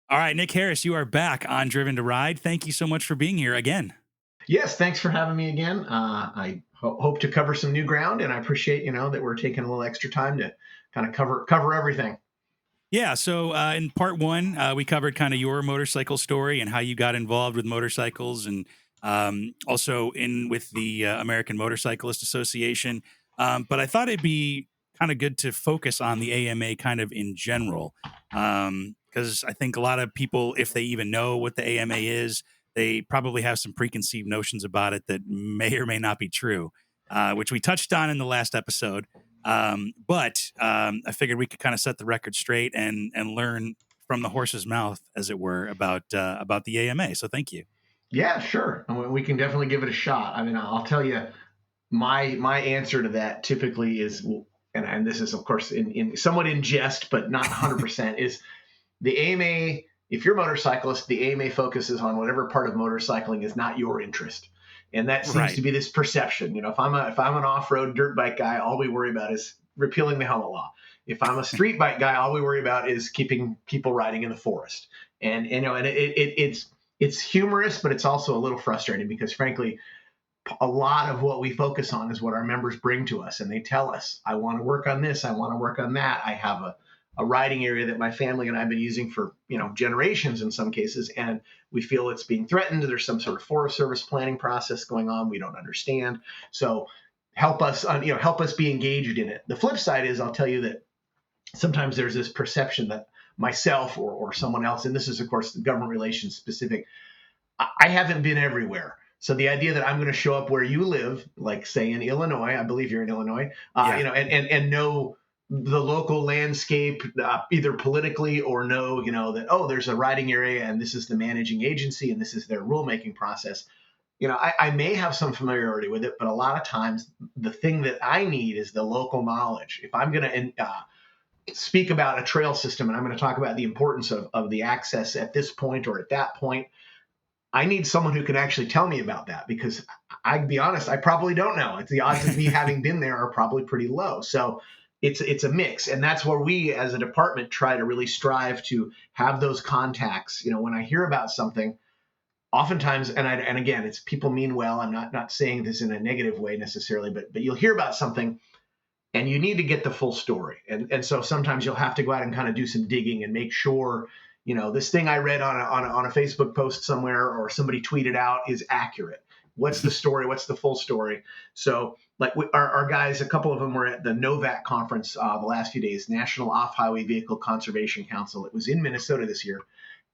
All right, Nick Harris, you are back on Driven to Ride. Thank you so much for being here again. Yes, thanks for having me again. I hope to cover some new ground, and I appreciate that we're taking a little extra time to kind of cover everything. Yeah, so in part one, we covered kind of your motorcycle story and how you got involved with motorcycles, and also in with the American Motorcyclist Association. But I thought it'd be kind of good to focus on the AMA kind of in general, because I think a lot of people, if they even know what the AMA is, they probably have some preconceived notions about it that may or may not be true, which we touched on in the last episode. But I figured we could kind of set the record straight and learn from the horse's mouth, as it were, about the AMA. So thank you. Yeah, sure. We can definitely give it a shot. I mean, I'll tell you, my answer to that typically is, and this is of course in somewhat in jest, but not 100%, is the AMA. If you're a motorcyclist, the AMA focuses on whatever part of motorcycling is not your interest. And that seems Right. to be this perception. If I'm an off-road dirt bike guy, all we worry about is repealing the helmet law. If I'm a street bike guy, all we worry about is keeping people riding in the forest. And it's humorous, but it's also a little frustrating because frankly, a lot of what we focus on is what our members bring to us, and they tell us, I want to work on this, I want to work on that. I have a riding area that my family and I've been using for generations in some cases, and we feel it's being threatened. There's some sort of Forest Service planning process going on we don't understand. So help us help us be engaged in it. The flip side is, I'll tell you that sometimes there's this perception that myself or someone else, and this is of course government relations specific, I haven't been everywhere. So the idea that I'm going to show up where you live, like say in Illinois, I believe you're in Illinois, Yeah. and know the local landscape, either politically or know, that, oh, there's a riding area and this is the managing agency and this is their rulemaking process. I may have some familiarity with it, but a lot of times the thing that I need is the local knowledge. If I'm going to speak about a trail system and I'm going to talk about the importance of the access at this point or at that point, I need someone who can actually tell me about that, because I'd be honest, I probably don't know. It's the odds of me having been there are probably pretty low. So it's a mix. And that's where we as a department try to really strive to have those contacts. When I hear about something, oftentimes, and again, it's people mean well. I'm not saying this in a negative way necessarily, but you'll hear about something and you need to get the full story. And so sometimes you'll have to go out and kind of do some digging and make sure, this thing I read on a Facebook post somewhere or somebody tweeted out is accurate. What's the story? What's the full story? So like our guys, a couple of them were at the NOVAC conference the last few days, National Off-Highway Vehicle Conservation Council. It was in Minnesota this year.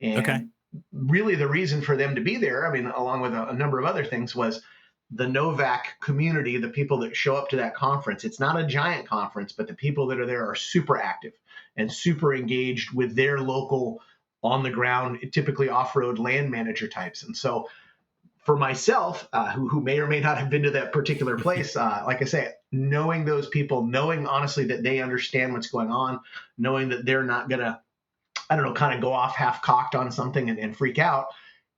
And Okay. really the reason for them to be there, I mean, along with a number of other things, was the NOVAC community, the people that show up to that conference. It's not a giant conference, but the people that are there are super active and super engaged with their local on the ground, typically off-road land manager types. And so for myself, who may or may not have been to that particular place, like I say, knowing those people, knowing honestly that they understand what's going on, knowing that they're not going to, I don't know, kind of go off half cocked on something and freak out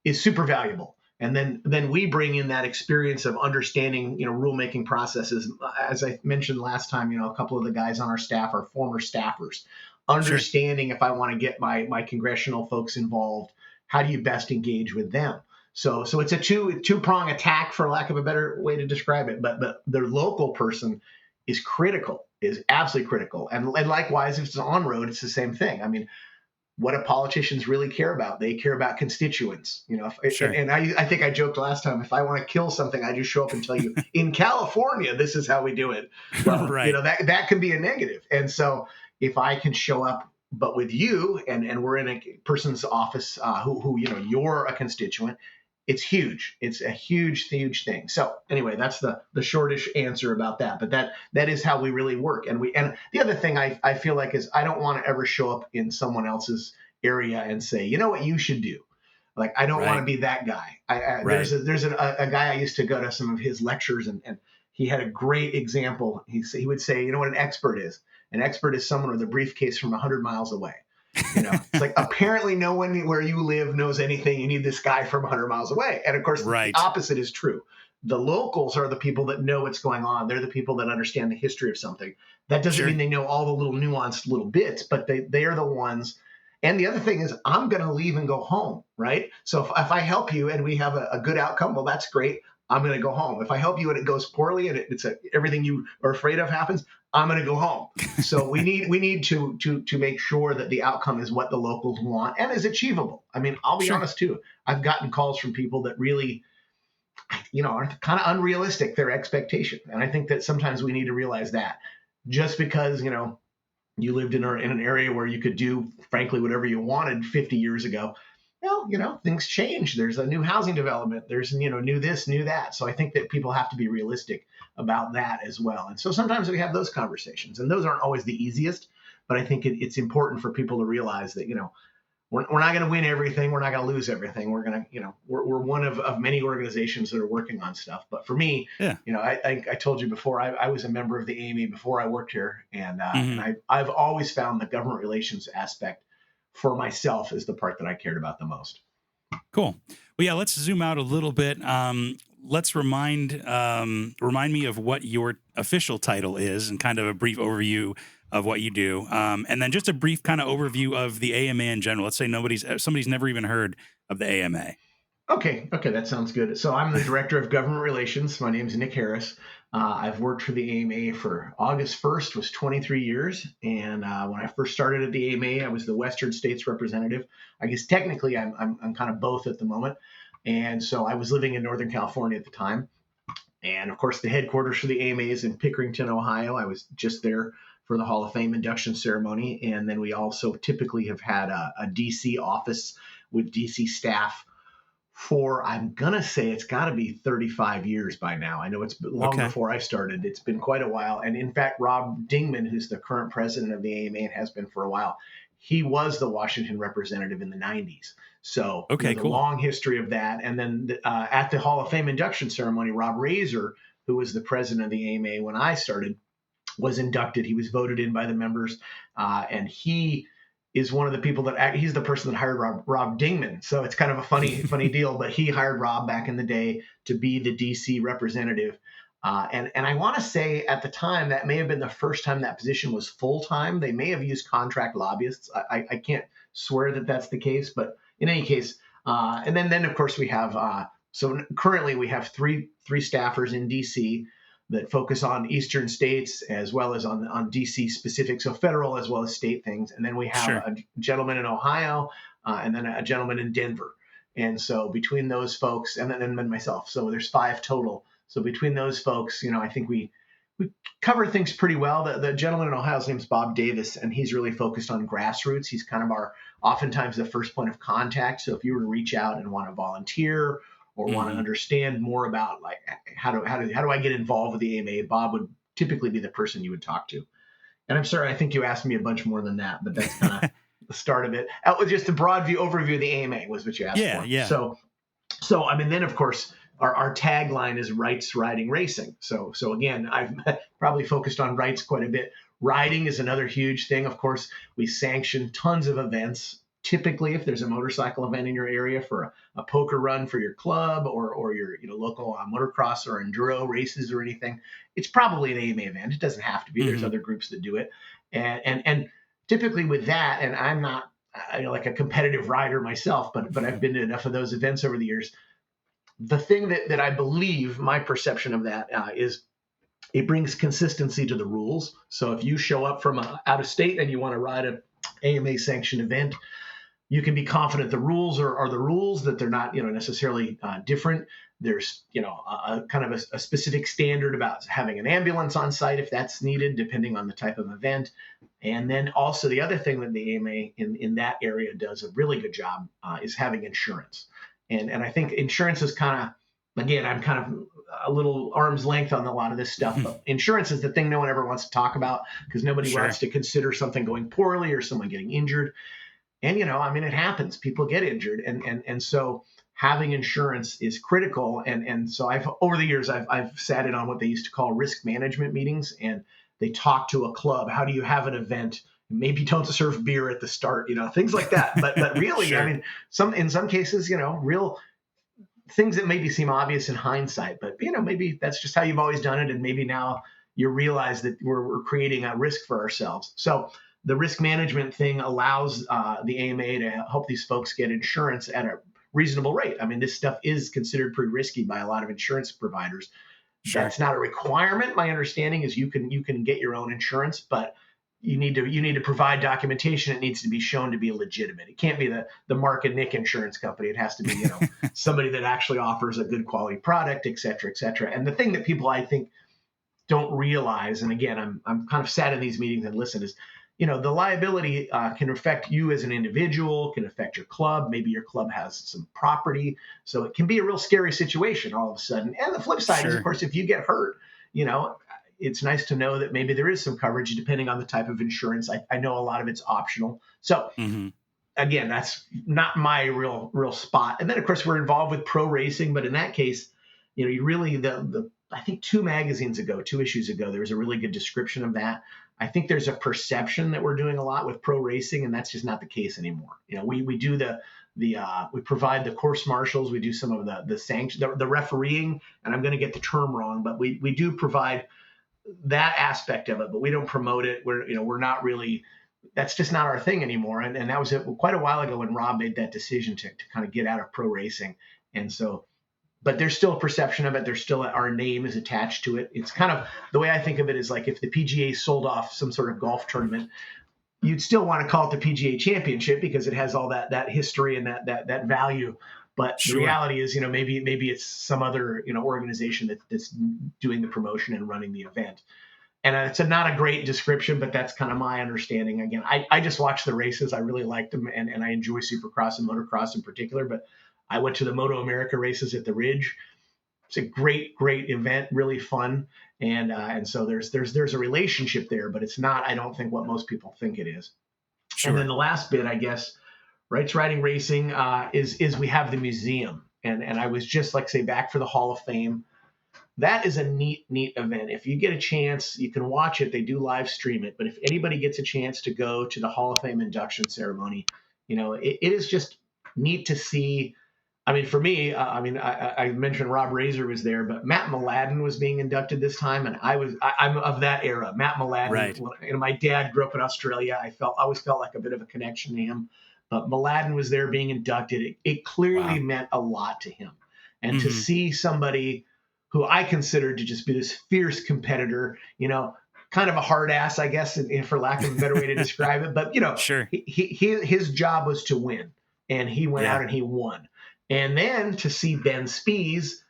is super valuable. And then we bring in that experience of understanding, rulemaking processes. As I mentioned last time, a couple of the guys on our staff are former staffers. Understanding if I want to get my congressional folks involved, how do you best engage with them? So it's a two-prong attack, for lack of a better way to describe it. But the local person is critical, is absolutely critical. And likewise, if it's on road, it's the same thing. I mean, what do politicians really care about? They care about constituents, Sure. And I think I joked last time, if I want to kill something, I just show up and tell you in California, this is how we do it. Well, Right. that can be a negative. And so if I can show up, but with you and we're in a person's office who you're a constituent, it's huge. It's a huge thing. So anyway, that's the shortish answer about that. But that is how we really work. And the other thing I feel like is I don't want to ever show up in someone else's area and say, you know what you should do. Like, I don't want to be that guy. Right. There's a guy I used to go to some of his lectures, and he had a great example. He would say, you know what an expert is? An expert is someone with a briefcase from 100 miles away. It's like, apparently no one where you live knows anything. You need this guy from 100 miles away. And of course, Right. the opposite is true. The locals are the people that know what's going on. They're the people that understand the history of something. That doesn't Sure. mean they know all the little nuanced little bits, but they are the ones And the other thing is, I'm going to leave and go home, right? So if I help you and we have a good outcome, well, that's great. I'm going to go home. If I help you and it goes poorly and everything you are afraid of happens, I'm going to go home. So we need to make sure that the outcome is what the locals want and is achievable. I mean, I'll be Sure. honest too. I've gotten calls from people that really, are kind of unrealistic, their expectation. And I think that sometimes we need to realize that just because, you lived in an area where you could do, frankly, whatever you wanted 50 years ago. Well, things change. There's a new housing development. There's, new this, new that. So I think that people have to be realistic about that as well. And so sometimes we have those conversations, and those aren't always the easiest, but I think it's important for people to realize that, we're not going to win everything. We're not going to lose everything. We're going to, we're one of many organizations that are working on stuff. But for me, Yeah. I told you before, I was a member of the AMA before I worked here. And Mm-hmm. I've always found the government relations aspect for myself is the part that I cared about the most. Cool. Well, yeah, let's zoom out a little bit. Let's remind me of what your official title is and kind of a brief overview of what you do. And then just a brief kind of overview of the AMA in general. Let's say somebody's never even heard of the AMA. Okay, that sounds good. So I'm the director of government relations. My name is Nick Harris. I've worked for the AMA for August 1st was 23 years. And when I first started at the AMA, I was the Western States representative. I guess technically I'm kind of both at the moment. And so I was living in Northern California at the time. And of course, the headquarters for the AMA is in Pickerington, Ohio. I was just there for the Hall of Fame induction ceremony. And then we also typically have had a DC office with DC staff for, I'm going to say it's got to be 35 years by now. I know it's long Okay. before I started. It's been quite a while. And in fact, Rob Dingman, who's the current president of the AMA and has been for a while, he was the Washington representative in the 90s. So Okay, the cool. long history of that. And then at the Hall of Fame induction ceremony, Rob Razor, who was the president of the AMA when I started, was inducted. He was voted in by the members, and he is one of the people he's the person that hired Rob Dingman. So it's kind of a funny deal, but he hired Rob back in the day to be the DC representative. And I want to say at the time that may have been the first time that position was full time. They may have used contract lobbyists. I can't swear that that's the case, but in any case, and then of course we have so currently we have three staffers in DC that focus on eastern states as well as on DC specific, so federal as well as state things. And then we have Sure. a gentleman in Ohio and then a gentleman in Denver. And so between those folks and then myself, so there's 5 total. So between those folks, I think we cover things pretty well. The gentleman in Ohio's name is Bob Davis, and he's really focused on grassroots. He's kind of oftentimes the first point of contact. So if you were to reach out and want to volunteer or want to Mm-hmm. understand more about like how do I get involved with the AMA, Bob would typically be the person you would talk to. And I'm sorry, I think you asked me a bunch more than that, but that's kind of the start of it. That was just a broad overview of the AMA was what you asked Yeah, for. yeah. So I mean, then of course our tagline is rights riding racing. So again, I've probably focused on rights quite a bit. Riding is another huge thing. Of course, we sanction tons of events. Typically, if there's a motorcycle event in your area for a poker run for your club or your local motocross or enduro races or anything, it's probably an AMA event. It doesn't have to be. There's Mm-hmm. other groups that do it, and typically with that, and I'm not like a competitive rider myself, but I've been to enough of those events over the years. The thing that I believe, my perception of that is it brings consistency to the rules. So if you show up from out of state and you want to ride an AMA sanctioned event, you can be confident the rules are the rules, that they're not necessarily different. There's a kind of a specific standard about having an ambulance on site if that's needed, depending on the type of event. And then also the other thing that the AMA in that area does a really good job is having insurance. And I think insurance is kind of, again, I'm kind of a little arm's length on a lot of this stuff, but insurance is the thing no one ever wants to talk about because nobody Sure. wants to consider something going poorly or someone getting injured. And I mean, it happens. People get injured, and so having insurance is critical. And so over the years I've sat in on what they used to call risk management meetings, and they talk to a club. How do you have an event? Maybe don't serve beer at the start, things like that. But really, Sure. I mean, in some cases, real things that maybe seem obvious in hindsight, but maybe that's just how you've always done it, and maybe now you realize that we're creating a risk for ourselves. So the risk management thing allows the AMA to help these folks get insurance at a reasonable rate. I mean, this stuff is considered pretty risky by a lot of insurance providers. Sure. That's not a requirement. My understanding is you can get your own insurance, but you need to provide documentation. It needs to be shown to be legitimate. It can't be the Mark and Nick insurance company. It has to be somebody that actually offers a good quality product, et cetera, et cetera. And the thing that people, I think, don't realize, and again, I'm kind of sat in these meetings and listen, is the liability can affect you as an individual, can affect your club. Maybe your club has some property, so it can be a real scary situation all of a sudden. And the flip side is, of course, if you get hurt, it's nice to know that maybe there is some coverage depending on the type of insurance. I know a lot of it's optional. So again, that's not my real spot. And then of course we're involved with pro racing, but in that case, you really, I think 2 issues ago, there was a really good description of that. I think there's a perception that we're doing a lot with pro racing, and that's just not the case anymore. We do we provide the course marshals, we do some of the sanction, the refereeing, and I'm going to get the term wrong, but we do provide that aspect of it, but we don't promote it. We're not really, that's just not our thing anymore. And that was quite a while ago when Rob made that decision to kind of get out of pro racing. And so, but there's still a perception of it. There's still our name is attached to it. It's kind of the way I think of it is like if the PGA sold off some sort of golf tournament, you'd still want to call it the PGA Championship because it has all that history and that value. But the reality is, maybe it's some other organization that's doing the promotion and running the event. And it's not a great description, but that's kind of my understanding. Again, I just watch the races. I really like them, and I enjoy Supercross and motocross in particular. But I went to the Moto America races at the Ridge. It's a great event, really fun, and so there's a relationship there, but it's not, I don't think, what most people think it is. Sure. And then the last bit, I guess, rights riding racing is we have the museum, and I was just back for the Hall of Fame. That is a neat event. If you get a chance, you can watch it. They do live stream it, but if anybody gets a chance to go to the Hall of Fame induction ceremony, it is just neat to see. I mean, for me, I mentioned Rob Razor was there, but Matt Mladen was being inducted this time, and I'm of that era. Matt Mladen, right. My dad grew up in Australia. I always felt like a bit of a connection to him, but Mladen was there being inducted. It clearly meant a lot to him, and to see somebody who I considered to just be this fierce competitor, kind of a hard ass, I guess, for lack of a better way to describe it. But sure. His job was to win, and he went out and he won. And then to see Ben Spies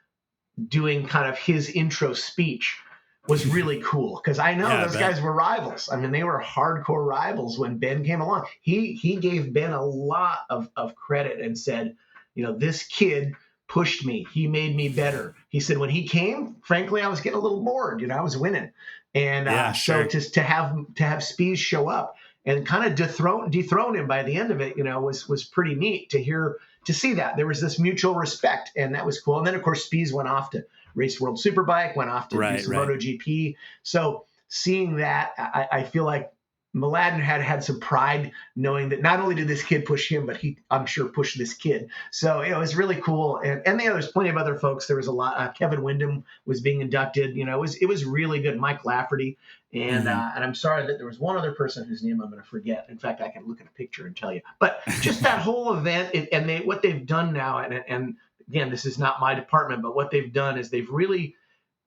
doing kind of his intro speech was really cool, because I know those guys were rivals. I mean, they were hardcore rivals when Ben came along. He gave Ben a lot of credit and said, this kid pushed me. He made me better. He said when he came, frankly, I was getting a little bored. I was winning, and so just to have Spies show up and kind of dethrone him by the end of it, was pretty neat to see that there was this mutual respect, and that was cool. And then of course Spies went off to race World Superbike, went off to do some MotoGP. So seeing that, I feel like Mladen had some pride knowing that not only did this kid push him, but he, I'm sure, pushed this kid. So it was really cool. And there's plenty of other folks. There was a lot. Kevin Windham was being inducted. It was really good. Mike Lafferty. And I'm sorry that there was one other person whose name I'm going to forget. In fact, I can look at a picture and tell you. But just that whole event, and what they've done now, and again, this is not my department, but what they've done is they've really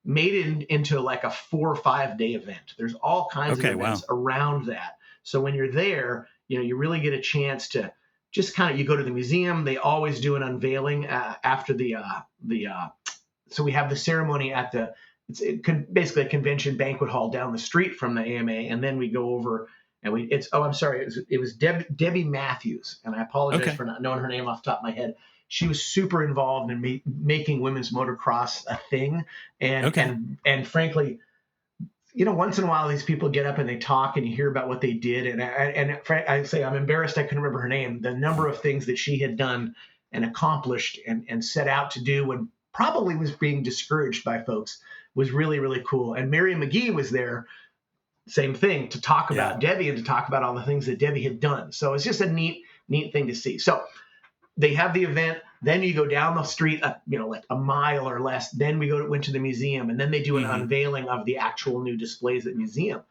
made it into like a 4 or 5 day event. There's all kinds of events around that. So when you're there, you really get a chance to just kind of, you go to the museum. They always do an unveiling after so we have the ceremony at basically a convention banquet hall down the street from the AMA. And then we go over and I'm sorry. It was Debbie Matthews. And I apologize for not knowing her name off the top of my head. She was super involved in making women's motocross a thing. And frankly, once in a while, these people get up and they talk and you hear about what they did. And I say, I'm embarrassed I couldn't remember her name. The number of things that she had done and accomplished and set out to do and probably was being discouraged by folks was really, really cool. And Mary McGee was there, same thing, to talk about Debbie and to talk about all the things that Debbie had done. So it's just a neat thing to see. So they have the event, then you go down the street, like a mile or less. Then we went to the museum, and then they do an unveiling of the actual new displays at the museum.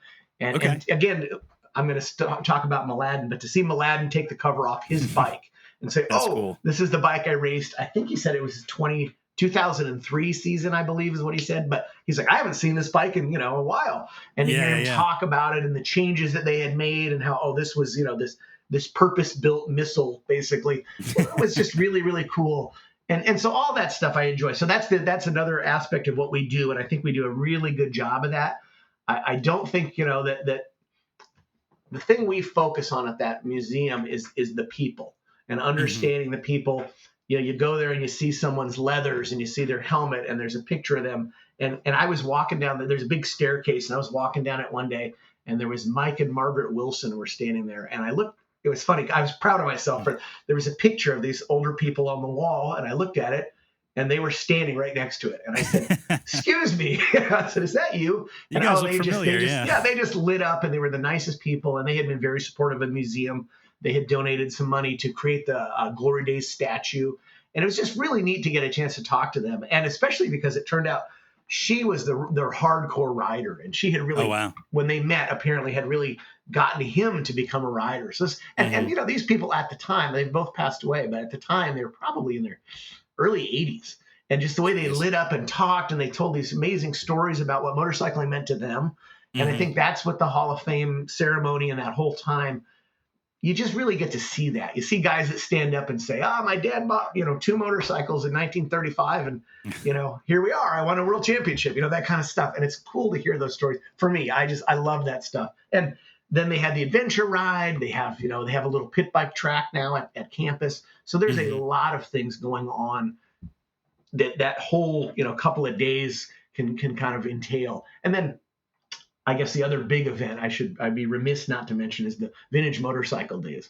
And again, I'm going to talk about Mladen, but to see Mladen take the cover off his bike and say, That's oh, cool. this is the bike I raced. I think he said it was his 2003 season, I believe is what he said. But he's like, I haven't seen this bike in, a while. And to hear him talk about it and the changes that they had made and how, this was, this purpose-built missile, basically. It was just really, really cool. And so all that stuff I enjoy. So that's another aspect of what we do. And I think we do a really good job of that. I don't think, that the thing we focus on at that museum is the people and understanding the people. You go there and you see someone's leathers and you see their helmet and there's a picture of them. And I was walking down there's a big staircase and I was walking down it one day and there was Mike and Margaret Wilson were standing there. And I looked, it was funny. I was proud of myself. But there was a picture of these older people on the wall and I looked at it and they were standing right next to it. And I said, excuse me. I said, is that you? You guys look familiar, yeah. They just lit up and they were the nicest people and they had been very supportive of the museum. They had donated some money to create the Glory Days statue. And it was just really neat to get a chance to talk to them. And especially because it turned out she was their hardcore rider. And she had really, when they met, apparently had really gotten him to become a rider. So, and these people at the time, they've both passed away, but at the time they were probably in their early 80s. And just the way they lit up and talked and they told these amazing stories about what motorcycling meant to them. And I think that's what the Hall of Fame ceremony and that whole time, you just really get to see that. You see guys that stand up and say, my dad bought, 2 motorcycles in 1935 and, here we are. I won a world championship, that kind of stuff. And it's cool to hear those stories. For me, I love that stuff. And then they had the adventure ride. They have, they have a little pit bike track now at campus. So there's a lot of things going on that whole, couple of days can kind of entail. And then I guess the other big event I'd be remiss not to mention is the Vintage Motorcycle Days.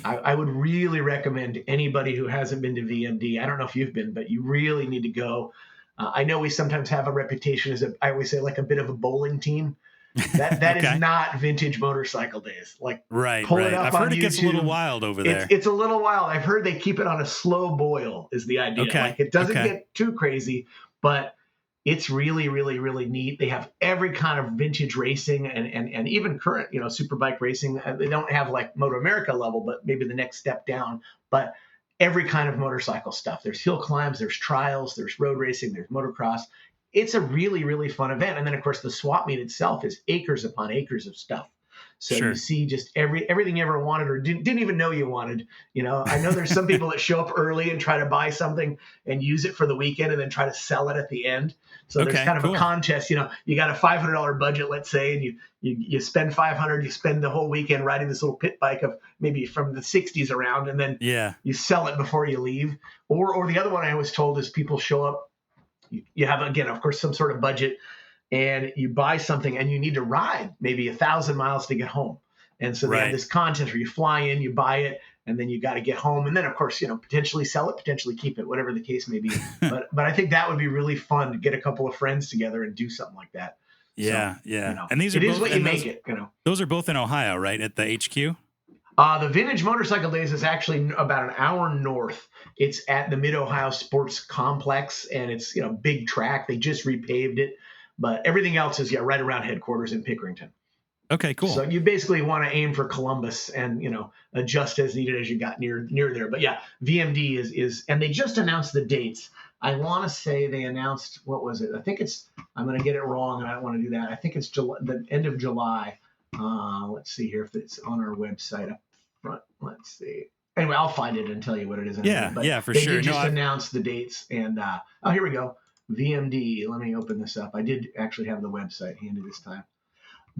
I would really recommend anybody who hasn't been to VMD. I don't know if you've been, but you really need to go. I know we sometimes have a reputation as I always say, like a bit of a bowling team. That is not Vintage Motorcycle Days. Like pull it up I've on heard it YouTube. gets a little wild over there. It's a little wild. I've heard they keep it on a slow boil is the idea. Like it doesn't get too crazy, but it's really, really, really neat. They have every kind of vintage racing and even current, superbike racing. They don't have like Moto America level, but maybe the next step down. But every kind of motorcycle stuff. There's hill climbs, there's trials, there's road racing, there's motocross. It's a really, really fun event. And then, of course, the swap meet itself is acres upon acres of stuff. So you see just everything you ever wanted or didn't even know you wanted. I know there's some people that show up early and try to buy something and use it for the weekend and then try to sell it at the end. So there's kind of a contest. You got a $500 budget, let's say, and you spend $500. You spend the whole weekend riding this little pit bike of maybe from the 60s around, and then you sell it before you leave. Or the other one I was told is people show up. You have, again, of course, some sort of budget. And you buy something and you need to ride maybe 1,000 miles to get home. And so they have this contest where you fly in, you buy it, and then you got to get home. And then, of course, potentially sell it, potentially keep it, whatever the case may be. But I think that would be really fun to get a couple of friends together and do something like that. Yeah. And these are it both, is what you make it. Those are both in Ohio, right? At the HQ? The Vintage Motorcycle Days is actually about an hour north. It's at the Mid-Ohio Sports Complex, and it's big track. They just repaved it. But everything else is right around headquarters in Pickerington. Okay, cool. So you basically want to aim for Columbus and adjust as needed as you got near there. But yeah, VMD is and they just announced the dates. I want to say they announced, what was it? I think I'm going to get it wrong and I don't want to do that. I think it's the end of July. Let's see here if it's on our website up front. Let's see. Anyway, I'll find it and tell you what it is. For sure. They just announced the dates and here we go. VMD. Let me open this up. I did actually have the website handy this time.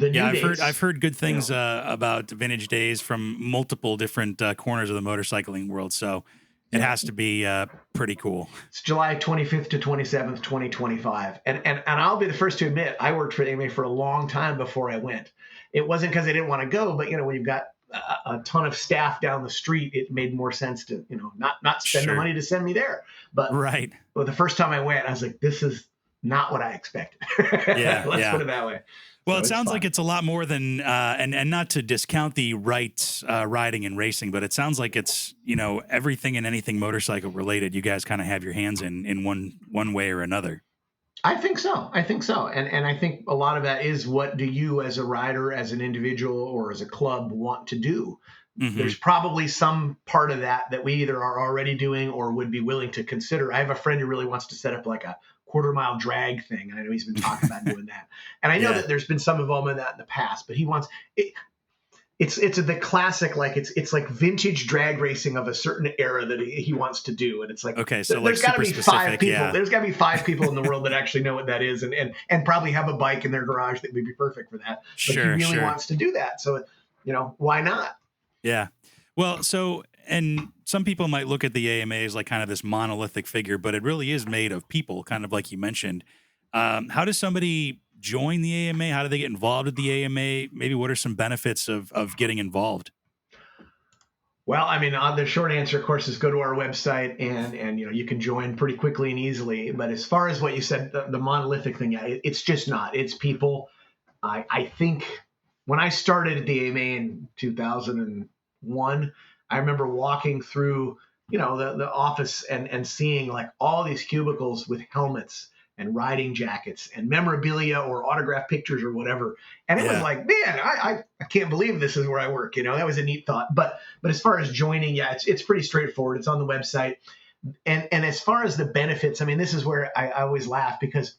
I've heard good things about Vintage Days from multiple different corners of the motorcycling world. So it has to be pretty cool. It's July 25th to 27th, 2025. And I'll be the first to admit, I worked for AMA for a long time before I went. It wasn't because I didn't want to go, but when you've got a ton of staff down the street, it made more sense to, not spend the money to send me there. But well, the first time I went, I was like, this is not what I expected. Let's put it that way. Well, it sounds like it's a lot more than, and not to discount the riding and racing, but it sounds like it's, everything and anything motorcycle related. You guys kind of have your hands in one way or another. I think so. I think so. And I think a lot of that is, what do you as a rider, as an individual, or as a club want to do? Hmm. There's probably some part of that we either are already doing or would be willing to consider. I have a friend who really wants to set up like a quarter-mile drag thing. I know he's been talking about doing that. And I know Yeah. that there's been some involvement in that in the past, but he wants it, it's the classic, like it's like vintage drag racing of a certain era that he wants to do, and it's like Okay. So like there's got to super be five specific. people. Yeah. There's got to be five people in the world that actually know what that is, and probably have a bike in their garage that would be perfect for that. But he Sure. really Sure. wants to do that, so why not? Yeah. Well, so, and some people might look at the AMA as like kind of this monolithic figure, but it really is made of people, kind of like you mentioned. How does somebody join the AMA? How do they get involved with the AMA? Maybe what are some benefits of getting involved? Well, I mean, the short answer, of course, is go to our website, and you can join pretty quickly and easily. But as far as what you said, the monolithic thing, yeah, it's just not. It's people. I think when I started at the AMA in 2001, I remember walking through, the office, and seeing like all these cubicles with helmets and riding jackets and memorabilia or autograph pictures or whatever. And it was Yeah. like, man, I can't believe this is where I work. That was a neat thought. But as far as joining, yeah, it's pretty straightforward. It's on the website. And as far as the benefits, I mean, this is where I always laugh, because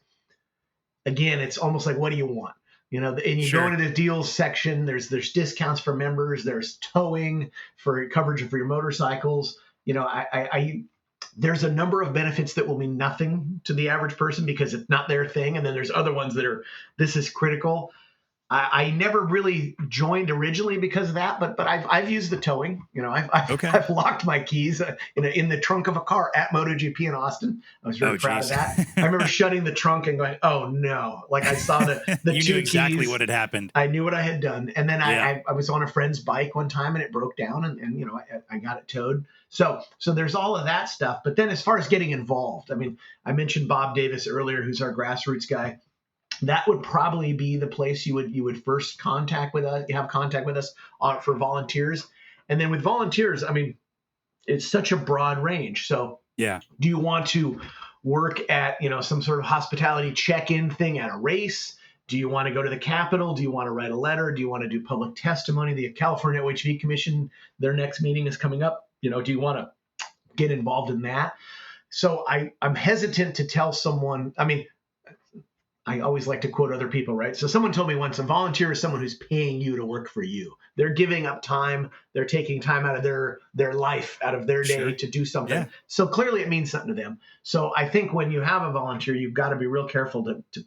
again, it's almost like, what do you want? And you go Sure. into the deals section. There's discounts for members. There's towing for coverage for your motorcycles. There's a number of benefits that will mean nothing to the average person because it's not their thing, and then there's other ones that are, this is critical. I never really joined originally because of that, but I've used the towing. Okay. I've locked my keys in the trunk of a car at MotoGP in Austin. I was very Oh, proud of geez. that. I remember shutting the trunk and going, "Oh no!" Like I saw the You knew two exactly keys. what had happened. I knew what I had done, and then Yeah. I was on a friend's bike one time and it broke down, and I got it towed. So there's all of that stuff. But then as far as getting involved, I mean, I mentioned Bob Davis earlier, who's our grassroots guy. That would probably be the place you would first have contact with us for volunteers. And then with volunteers, I mean, it's such a broad range. So Yeah. do you want to work at some sort of hospitality check-in thing at a race? Do you want to go to the Capitol? Do you want to write a letter? Do you want to do public testimony? The California OHV Commission, their next meeting is coming up. Do you want to get involved in that? So I'm hesitant to tell someone. I mean, I always like to quote other people, right? So someone told me once, a volunteer is someone who's paying you to work for you. They're giving up time. They're taking time out of their life, out of their day Sure. to do something. Yeah. So clearly it means something to them. So I think when you have a volunteer, you've got to be real careful to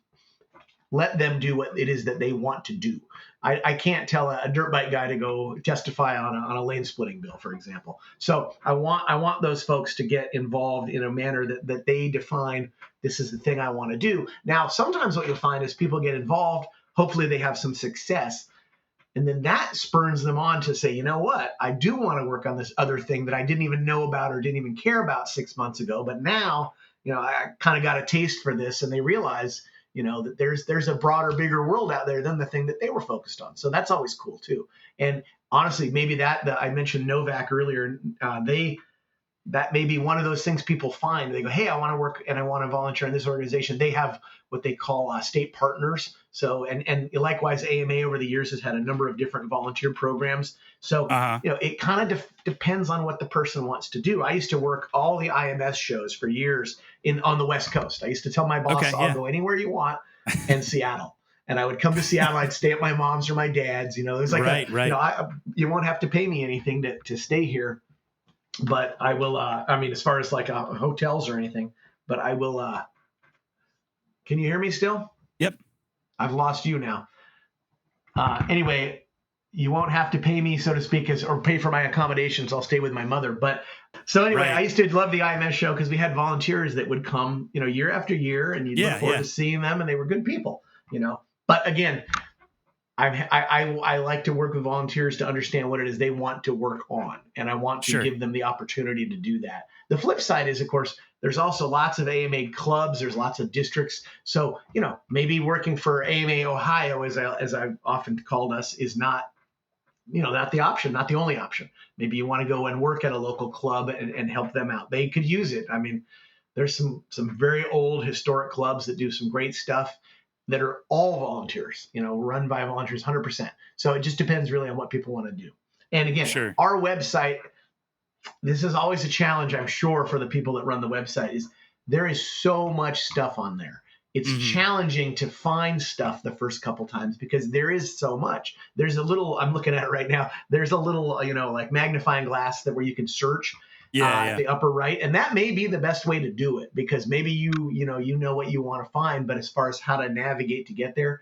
let them do what it is that they want to do. I can't tell a dirt bike guy to go testify on a lane splitting bill, for example. So I want those folks to get involved in a manner that they define. This is the thing I want to do. Now, sometimes what you'll find is people get involved. Hopefully they have some success. And then that spurs them on to say, you know what, I do want to work on this other thing that I didn't even know about or didn't even care about 6 months ago. But now, I kind of got a taste for this, and they realize, that there's a broader, bigger world out there than the thing that they were focused on. So that's always cool too. And honestly, maybe that I mentioned Novak earlier. That may be one of those things people find. They go, hey, I want to work and I want to volunteer in this organization. They have what they call state partners. So, and likewise, AMA over the years has had a number of different volunteer programs. So, Uh huh. it kind of depends on what the person wants to do. I used to work all the IMS shows for years on the West Coast. I used to tell my boss, Okay. I'll Yeah. go anywhere you want in Seattle. And I would come to Seattle. I'd stay at my mom's or my dad's. It was like Right. Right. you won't have to pay me anything to stay here, but I will. I mean, as far as like hotels or anything, but I will. Can you hear me still? Yep. I've lost you now. Anyway, you won't have to pay me, so to speak, or pay for my accommodations. I'll stay with my mother. But so anyway, I Right. used to love the IMS show because we had volunteers that would come, year after year, and you'd look Yeah. forward Yeah. to seeing them, and they were good people. But again, I like to work with volunteers to understand what it is they want to work on, and I want to Sure. give them the opportunity to do that. The flip side is, of course, there's also lots of AMA clubs. There's lots of districts. So, maybe working for AMA Ohio, as I've often called us, is not, not the option, not the only option. Maybe you want to go and work at a local club and help them out. They could use it. I mean, There's some very old historic clubs that do some great stuff that are all volunteers, run by volunteers 100%. So it just depends really on what people want to do. And again, Sure. our website, this is always a challenge, I'm sure, for the people that run the website, is there is so much stuff on there. It's challenging to find stuff the first couple times because there is so much. There's a little, I'm looking at it right now, there's a little, like magnifying glass that where you can search at the upper right. And that may be the best way to do it because maybe you know what you want to find, but as far as how to navigate to get there,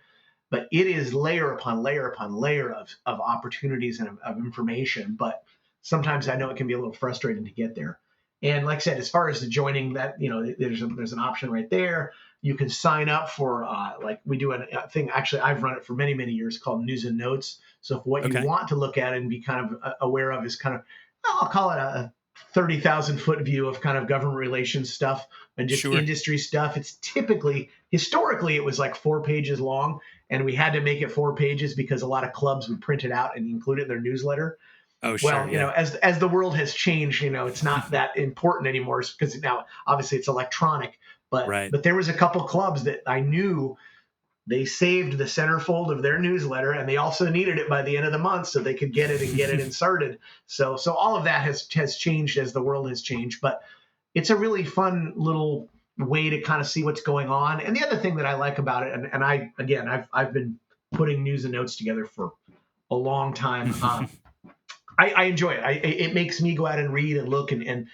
but it is layer upon layer upon layer of opportunities and of information. But sometimes I know it can be a little frustrating to get there. And like I said, as far as the joining that, there's an option right there. You can sign up for, like we do a thing. Actually, I've run it for many, many years called News and Notes. So if what you want to look at and be kind of aware of is kind of, I'll call it a 30,000 foot view of kind of government relations stuff and just industry stuff. It's historically, it was like 4 pages long, and we had to make it 4 pages because a lot of clubs would print it out and include it in their newsletter. Oh, sure. Well, as the world has changed, it's not that important anymore because now obviously it's electronic. But there was a couple clubs that I knew they saved the centerfold of their newsletter, and they also needed it by the end of the month so they could get it and get it inserted. So all of that has changed as the world has changed. But it's a really fun little way to kind of see what's going on. And the other thing that I like about it, and I've been putting news and notes together for a long time. I enjoy it. It makes me go out and read and look and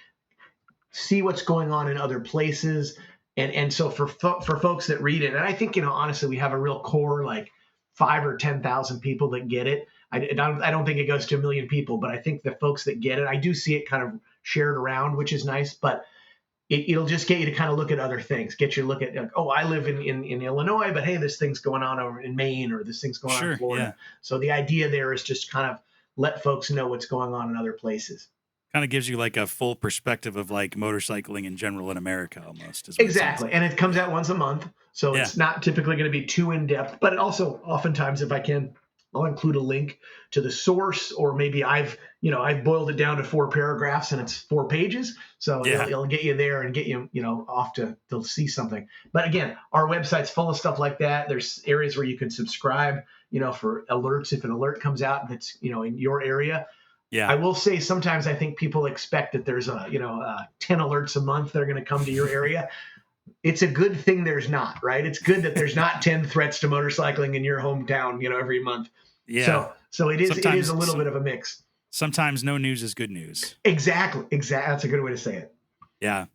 see what's going on in other places. And so for folks that read it, and I think, honestly, we have a real core, like 5 or 10,000 people that get it. I don't think it goes to 1 million people, but I think the folks that get it, I do see it kind of shared around, which is nice, but it'll just get you to kind of look at other things, get you to look at, like, oh, I live in Illinois, but hey, this thing's going on over in Maine, or this thing's going on in Florida. Yeah. So the idea there is just kind of let folks know what's going on in other places. Kind of gives you like a full perspective of like motorcycling in general in America almost. Exactly. And it comes out once a month. So it's not typically going to be too in depth, but also oftentimes if I can, I'll include a link to the source, or maybe I've boiled it down to 4 paragraphs and it's 4 pages. So it'll get you there and get you, off to see something. But again, our website's full of stuff like that. There's areas where you can subscribe, for alerts. If an alert comes out that's, in your area. Yeah. I will say sometimes I think people expect that there's 10 alerts a month that are going to come to your area. It's a good thing there's not, right? It's good that there's not 10 threats to motorcycling in your hometown, every month. Yeah. So it is a little bit of a mix. Sometimes no news is good news. Exactly. That's a good way to say it. Yeah.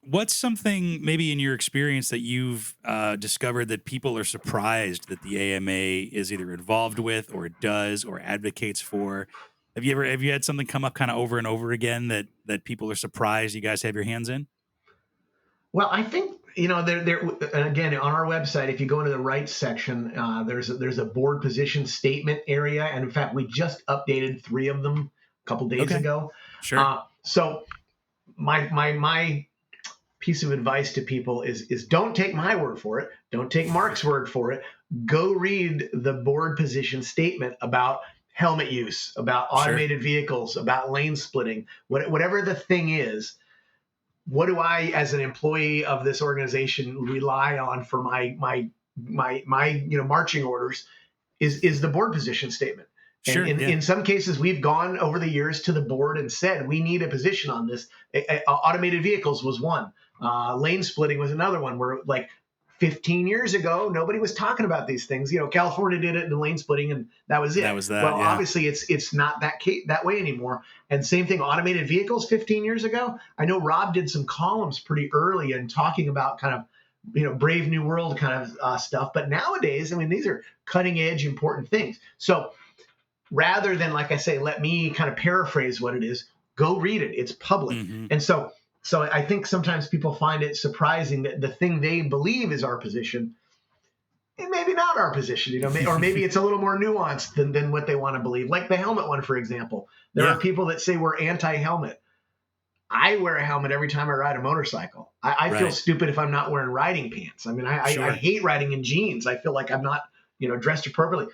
What's something maybe in your experience that you've discovered that people are surprised that the AMA is either involved with or does or advocates for? Have you had something come up kind of over and over again that people are surprised you guys have your hands in? Well, I think, there and again, on our website, if you go into the rights section, there's a board position statement area. And in fact, we just updated 3 of them a couple days ago. Sure. So my piece of advice to people is don't take my word for it. Don't take Mark's word for it. Go read the board position statement about helmet use, about automated vehicles, about lane splitting, whatever the thing is. What do I, as an employee of this organization, rely on for my marching orders is the board position statement. Sure, and in some cases, we've gone over the years to the board and said, we need a position on this. Automated vehicles was one. Lane splitting was another one where, like, 15 years ago, nobody was talking about these things. California did it in lane splitting, and that was it. That was that. Well, obviously, it's not that way anymore. And same thing, automated vehicles 15 years ago. I know Rob did some columns pretty early and talking about kind of, Brave New World kind of stuff. But nowadays, these are cutting edge, important things. So rather than, like I say, let me kind of paraphrase what it is, go read it. It's public. Mm-hmm. And so I think sometimes people find it surprising that the thing they believe is our position, it may be not our position, or maybe it's a little more nuanced than what they want to believe. Like the helmet one, for example. There are people that say we're anti-helmet. I wear a helmet every time I ride a motorcycle. I feel stupid if I'm not wearing riding pants. I hate riding in jeans. I feel like I'm not, dressed appropriately.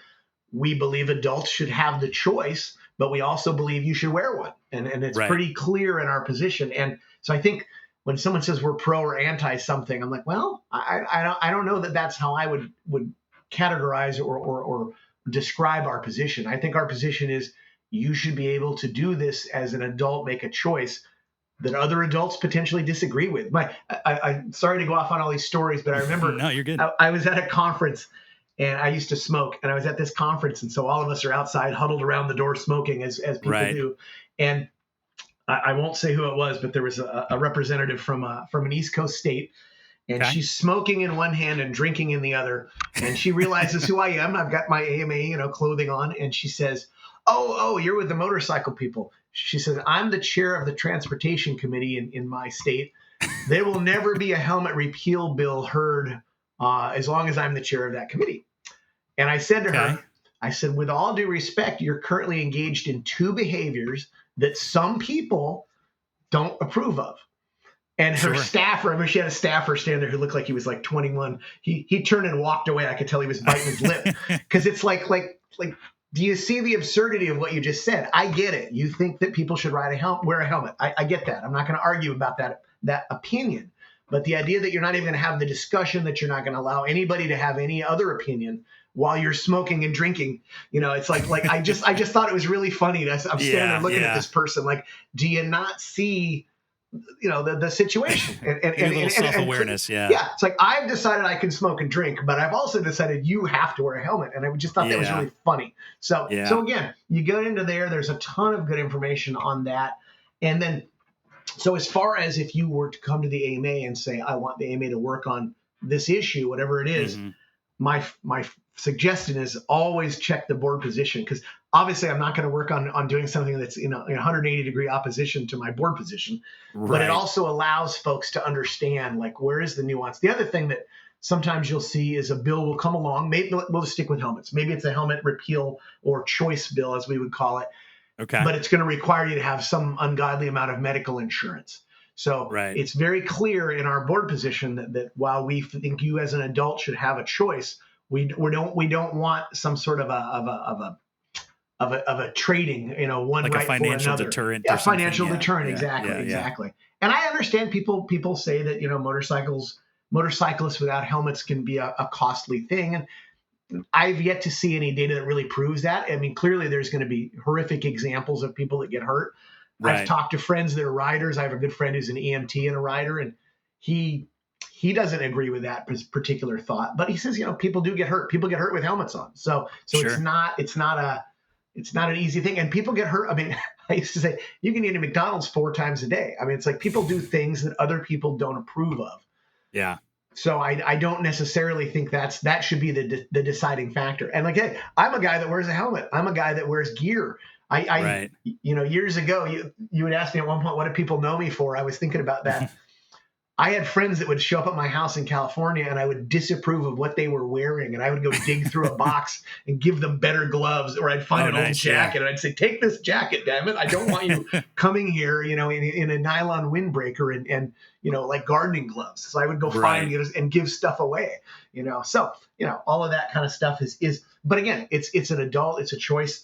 We believe adults should have the choice, but we also believe you should wear one. And it's pretty clear in our position. And so I think when someone says we're pro or anti something, I'm like, well, I don't know that that's how I would categorize or describe our position. I think our position is you should be able to do this as an adult, make a choice that other adults potentially disagree with. I'm sorry to go off on all these stories, but I remember No, you're good. I was at a conference and I used to smoke, and I was at this conference, and so all of us are outside huddled around the door smoking as people Right. do. And I won't say who it was, but there was a representative from an East Coast state, and Okay. she's smoking in one hand and drinking in the other. And she realizes who I am. I've got my AMA, clothing on, and she says, "Oh, you're with the motorcycle people." She says, "I'm the chair of the transportation committee in my state. There will never be a helmet repeal bill heard as long as I'm the chair of that committee." And I said to her, I said, "With all due respect, you're currently engaged in two behaviors that some people don't approve of." And her staffer, I mean, she had a staffer stand there who looked like he was like 21. He turned and walked away. I could tell he was biting his lip, because it's like, do you see the absurdity of what you just said? I get it. You think that people should wear a helmet. I get that. I'm not going to argue about that opinion. But the idea that you're not even going to have the discussion, that you're not going to allow anybody to have any other opinion while you're smoking and drinking, it's like I just thought it was really funny. I'm standing there looking at this person like, do you not see, the situation? And a little self-awareness. Yeah. It's like, I've decided I can smoke and drink, but I've also decided you have to wear a helmet. And I just thought that was really funny. So again, you go into there's a ton of good information on that. And then, so as far as if you were to come to the AMA and say, I want the AMA to work on this issue, whatever it is, my suggestion is always check the board position, because obviously I'm not going to work on doing something that's in 180 degree opposition to my board position, but it also allows folks to understand, like, where is the nuance. The other thing that sometimes you'll see is a bill will come along. Maybe we'll just stick with helmets. Maybe it's a helmet repeal or choice bill, as we would call it. Okay. But it's going to require you to have some ungodly amount of medical insurance. So it's very clear in our board position that while we think you as an adult should have a choice, we don't want some sort of a trading, one like right a financial for another. deterrent. Yeah, financial deterrent. Exactly. And I understand people say that motorcyclists without helmets can be a costly thing, and I've yet to see any data that really proves that. I mean, clearly there's going to be horrific examples of people that get hurt. I've talked to friends that are riders. I have a good friend who's an EMT and a rider, and he doesn't agree with that particular thought. But he says, people do get hurt. People get hurt with helmets on. So it's not an easy thing. And people get hurt. I mean, I used to say you can eat at McDonald's 4 times a day. I mean, it's like people do things that other people don't approve of. Yeah. So I don't necessarily think that should be the deciding factor. And like, hey, I'm a guy that wears a helmet. I'm a guy that wears gear. Years ago, you would ask me at one point, what do people know me for? I was thinking about that. I had friends that would show up at my house in California, and I would disapprove of what they were wearing, and I would go dig through a box and give them better gloves, or I'd find an old jacket, and I'd say, take this jacket, damn it. I don't want you coming here, in a nylon windbreaker and like gardening gloves. So I would go find and give stuff away, So, all of that kind of stuff is, but again, it's an adult, it's a choice.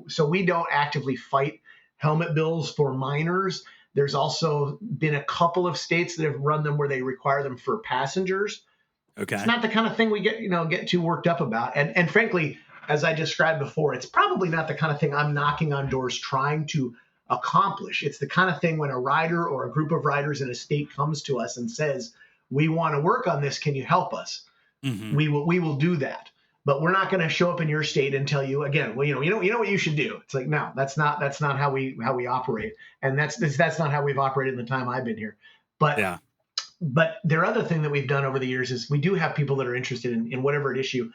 So we don't actively fight helmet bills for minors. There's also been a couple of states that have run them where they require them for passengers. Okay. It's not the kind of thing we get too worked up about. And frankly, as I described before, it's probably not the kind of thing I'm knocking on doors trying to accomplish. It's the kind of thing when a rider or a group of riders in a state comes to us and says, we want to work on this. Can you help us? Mm-hmm. We will do that. But we're not going to show up in your state and tell you again, well, you know what you should do. It's like, no, that's not how we operate. And that's not how we've operated in the time I've been here. But their other thing that we've done over the years is we do have people that are interested in whatever issue.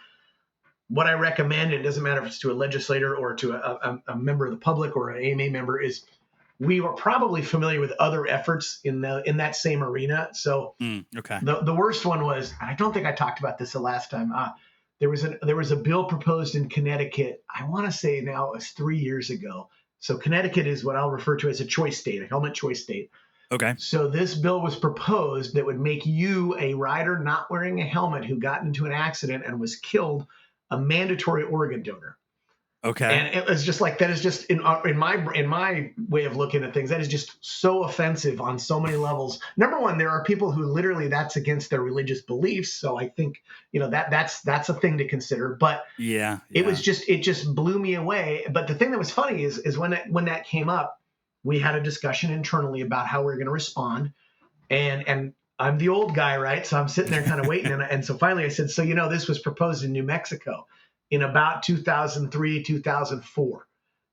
What I recommend, it doesn't matter if it's to a legislator or to a member of the public or an AMA member, is we were probably familiar with other efforts in that same arena. So the worst one was, I don't think I talked about this the last time. There was a bill proposed in Connecticut. I want to say now it was 3 years ago. So Connecticut is what I'll refer to as a choice state, a helmet choice state. Okay. So this bill was proposed that would make you, a rider not wearing a helmet who got into an accident and was killed, a mandatory organ donor. Okay. And it was just like, that is just in my way of looking at things, that is just so offensive on so many levels. Number one, there are people who literally that's against their religious beliefs. So I think, that's a thing to consider. But Yeah. it Yeah. just blew me away. But the thing that was funny is when that came up, we had a discussion internally about how we are going to respond. And I'm the old guy, right? So I'm sitting there kind of waiting. And so finally I said, so, this was proposed in New Mexico in about 2003, 2004.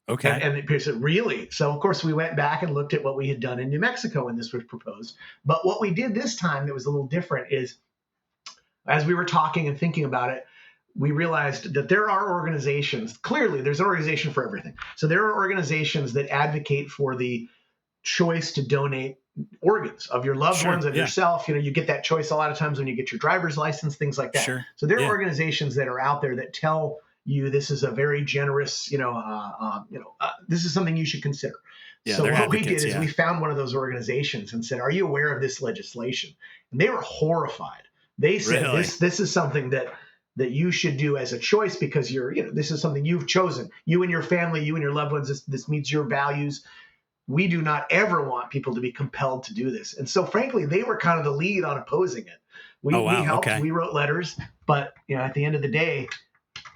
Okay. And people said, really? So, of course, we went back and looked at what we had done in New Mexico when this was proposed. But what we did this time that was a little different is, as we were talking and thinking about it, we realized that there are organizations, clearly there's an organization for everything. So there are organizations that advocate for the choice to donate organs of your loved Sure. ones, of Yeah. yourself. You get that choice a lot of times when you get your driver's license, things like that. Sure. So there are Yeah. organizations that are out there that tell you this is a very generous, this is something you should consider. Yeah. So They're what we did advocates. is Yeah. we found one of those organizations and said, "Are you aware of this legislation?" And they were horrified. They said, Really? "This is something that you should do as a choice because this is something you've chosen. You and your family, you and your loved ones. This meets your values. We do not ever want people to be compelled to do this." And so, frankly, they were kind of the lead on opposing it. Oh, We wow. helped, Okay. we wrote letters, but at the end of the day,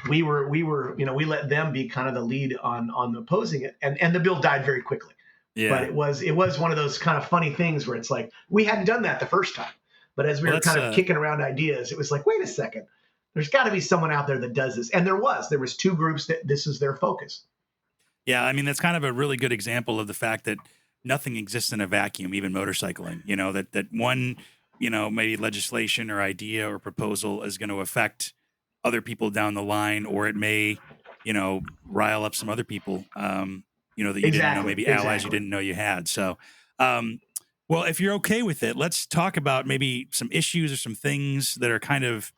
we let them be kind of the lead on opposing it, and the bill died very quickly. But Yeah. it was one of those kind of funny things where it's like we hadn't done that the first time, but as we Well, were that's kind of kicking around ideas, it was like, wait a second, there's got to be someone out there that does this, and there was two groups that this is their focus. yeah. I mean, that's kind of a really good example of the fact that nothing exists in a vacuum, even motorcycling. That one, maybe legislation or idea or proposal is going to affect other people down the line, or it may, rile up some other people, that you didn't know, Exactly, maybe allies you exactly. didn't know you had. So, um, well, if you're okay with it, let's talk about maybe some issues or some things that are kind of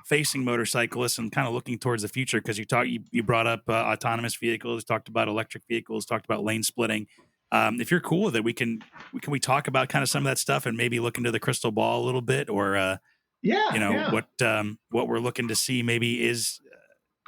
facing motorcyclists and kind of looking towards the future, because you brought up autonomous vehicles, talked about electric vehicles, talked about lane splitting. If you're cool with it, we talk about kind of some of that stuff and maybe look into the crystal ball a little bit, or Yeah, yeah. what we're looking to see maybe is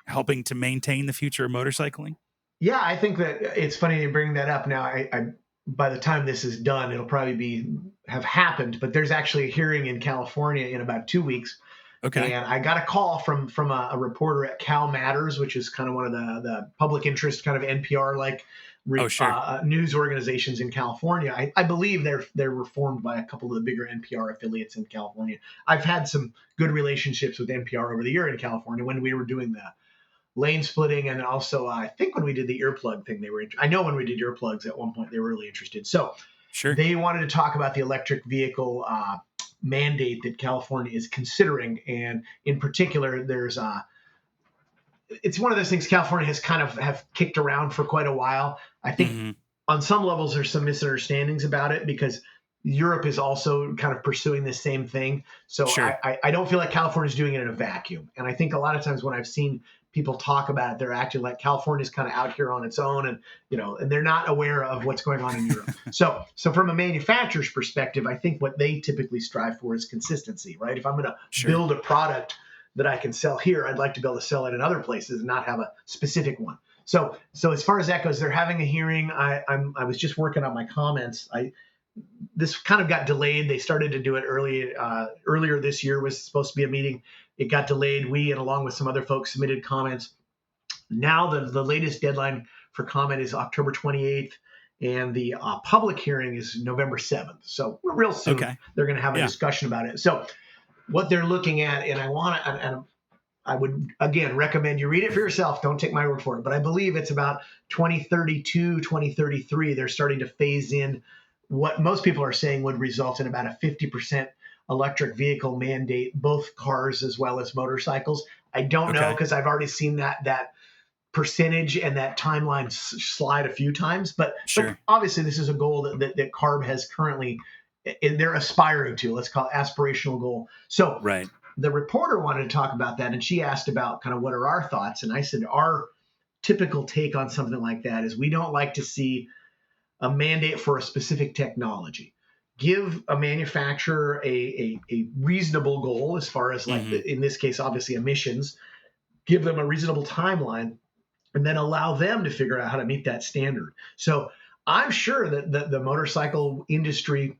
helping to maintain the future of motorcycling. Yeah, I think that it's funny you bring that up. Now, I by the time this is done, it'll probably have happened. But there's actually a hearing in California in about 2 weeks, Okay. and I got a call from a reporter at Cal Matters, which is kind of one of the public interest kind of NPR like Oh, sure. news organizations in California. I believe they're reformed by a couple of the bigger NPR affiliates in California. I've had some good relationships with NPR over the year in California when we were doing the lane splitting, and also I think when we did the earplug thing, I know when we did earplugs at one point they were really interested. So Sure. they wanted to talk about the electric vehicle mandate that California is considering, and in particular, it's one of those things California has kind of have kicked around for quite a while. I think Hmm. on some levels there's some misunderstandings about it because Europe is also kind of pursuing the same thing. So Sure. I don't feel like California is doing it in a vacuum. And I think a lot of times when I've seen people talk about it, they're acting like California's kind of out here on its own, and they're not aware of what's going on in Europe. So from a manufacturer's perspective, I think what they typically strive for is consistency, right? If I'm going to Sure. build a product that I can sell here, I'd like to be able to sell it in other places and not have a specific one. So as far as that goes, they're having a hearing. I was just working on my comments. This kind of got delayed. They started to do it earlier this year was supposed to be a meeting. It got delayed. We, and along with some other folks, submitted comments. Now the latest deadline for comment is October 28th, and the public hearing is November 7th. So real soon Okay. they're going to have a Yeah. discussion about it. So what they're looking at, and I would again recommend you read it for yourself. Don't take my word for it, but I believe it's about 2032, 2033. They're starting to phase in what most people are saying would result in about a 50% electric vehicle mandate, both cars as well as motorcycles. I don't know Okay. because I've already seen that percentage and that timeline slide a few times. But Sure. obviously, this is a goal that CARB has currently, and they're aspiring to. Let's call it aspirational goal. So Right. the reporter wanted to talk about that, and she asked about kind of what are our thoughts, and I said our typical take on something like that is we don't like to see a mandate for a specific technology. Give a manufacturer a reasonable goal as far as, like, Hmm. in this case, obviously emissions. Give them a reasonable timeline, and then allow them to figure out how to meet that standard. So I'm sure that the motorcycle industry,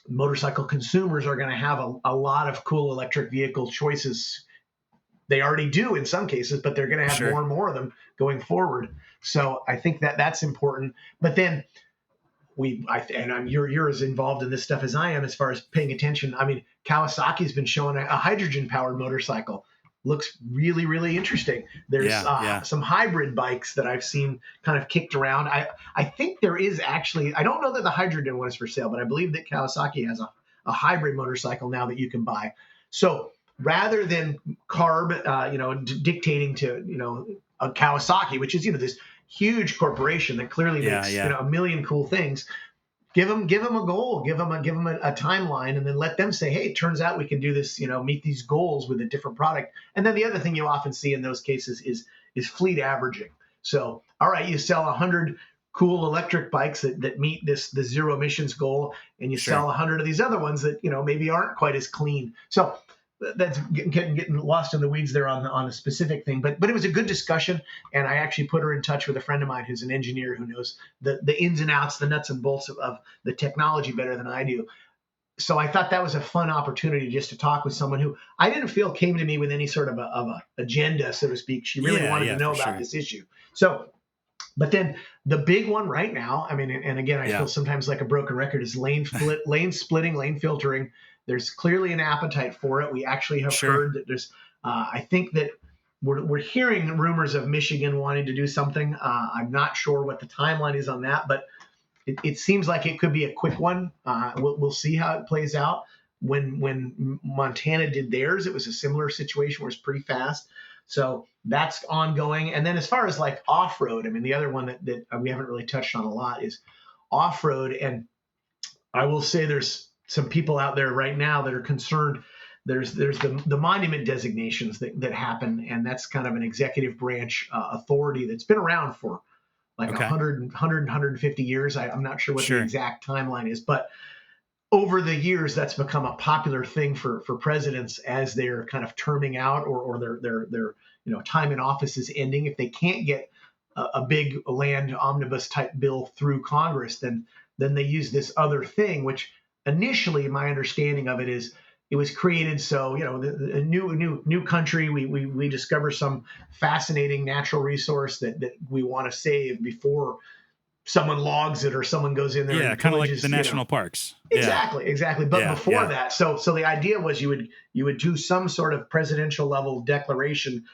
motorcycle consumers are going to have a lot of cool electric vehicle choices. They already do in some cases, but they're going to have more Sure. and more of them going forward. So I think that that's important. But then you're as involved in this stuff as I am as far as paying attention. I mean, Kawasaki's been showing a hydrogen powered motorcycle. Looks really, really interesting. There's some hybrid bikes that I've seen kind of kicked around. I think there is actually, I don't know that the hydrogen one is for sale, but I believe that Kawasaki has a hybrid motorcycle now that you can buy. So rather than CARB, dictating to, a Kawasaki, which is, this huge corporation that clearly makes, a million cool things, give them a goal, give them a timeline, and then let them say, hey, it turns out we can do this, meet these goals with a different product. And then the other thing you often see in those cases is fleet averaging. So, all right, you sell 100 cool electric bikes that meet the zero emissions goal, and you sell 100 of these other ones that, maybe aren't quite as clean. So that's getting lost in the weeds there on a specific thing, but it was a good discussion, and I actually put her in touch with a friend of mine who's an engineer who knows the ins and outs, the nuts and bolts of the technology better than I do. So I thought that was a fun opportunity just to talk with someone who I didn't feel came to me with any sort of a agenda, so to speak. She really wanted to know about this issue. So, but then the big one right now, I mean, and again, I feel sometimes like a broken record, is lane splitting, lane filtering. There's clearly an appetite for it. We actually have heard that there's, I think that we're hearing rumors of Michigan wanting to do something. I'm not sure what the timeline is on that, but it seems like it could be a quick one. We'll see how it plays out. When Montana did theirs, it was a similar situation where it's pretty fast. So that's ongoing. And then as far as like off-road, I mean, the other one that we haven't really touched on a lot is off-road. And I will say there's some people out there right now that are concerned. There's the monument designations that happen, and that's kind of an executive branch authority that's been around for like 150 years. I'm not sure what the exact timeline is, but over the years, that's become a popular thing for presidents as they're kind of terming out or their time in office is ending. If they can't get a big land omnibus type bill through Congress, then they use this other thing, which initially my understanding of it is it was created so, a new country, we discover some fascinating natural resource that we want to save before someone logs it or someone goes in there. Yeah, kind of like the national parks. Exactly. But before that, so the idea was you would do some sort of presidential level declaration.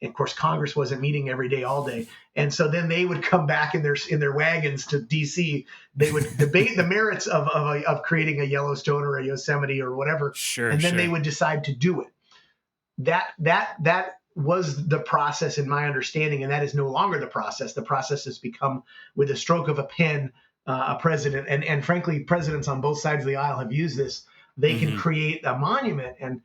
Of course, Congress wasn't meeting every day, all day, and so then they would come back in their wagons to D.C. They would debate the merits of creating a Yellowstone or a Yosemite or whatever, and then they would decide to do it. That was the process in my understanding, and that is no longer the process. The process has become, with a stroke of a pen, a president, and frankly, presidents on both sides of the aisle have used this. They can create a monument, and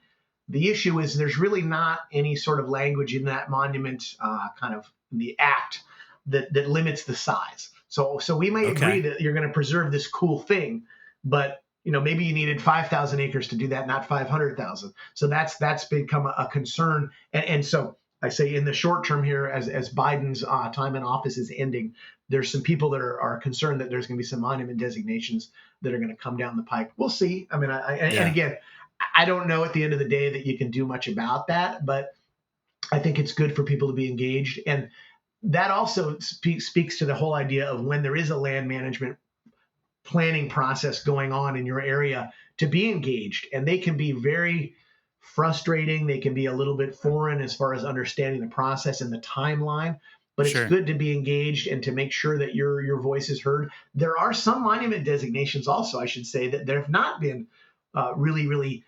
the issue is there's really not any sort of language in that monument, kind of the act that limits the size. So we may agree that you're going to preserve this cool thing, but maybe you needed 5,000 acres to do that, not 500,000. So that's become a concern. And so I say in the short term here, as Biden's time in office is ending, there's some people that are concerned that there's going to be some monument designations that are going to come down the pike. We'll see. I mean, and again, I don't know at the end of the day that you can do much about that, but I think it's good for people to be engaged. And that also speaks to the whole idea of when there is a land management planning process going on in your area, to be engaged. And they can be very frustrating. They can be a little bit foreign as far as understanding the process and the timeline, but it's good to be engaged and to make sure that your voice is heard. There are some monument designations also, I should say, that there have not been really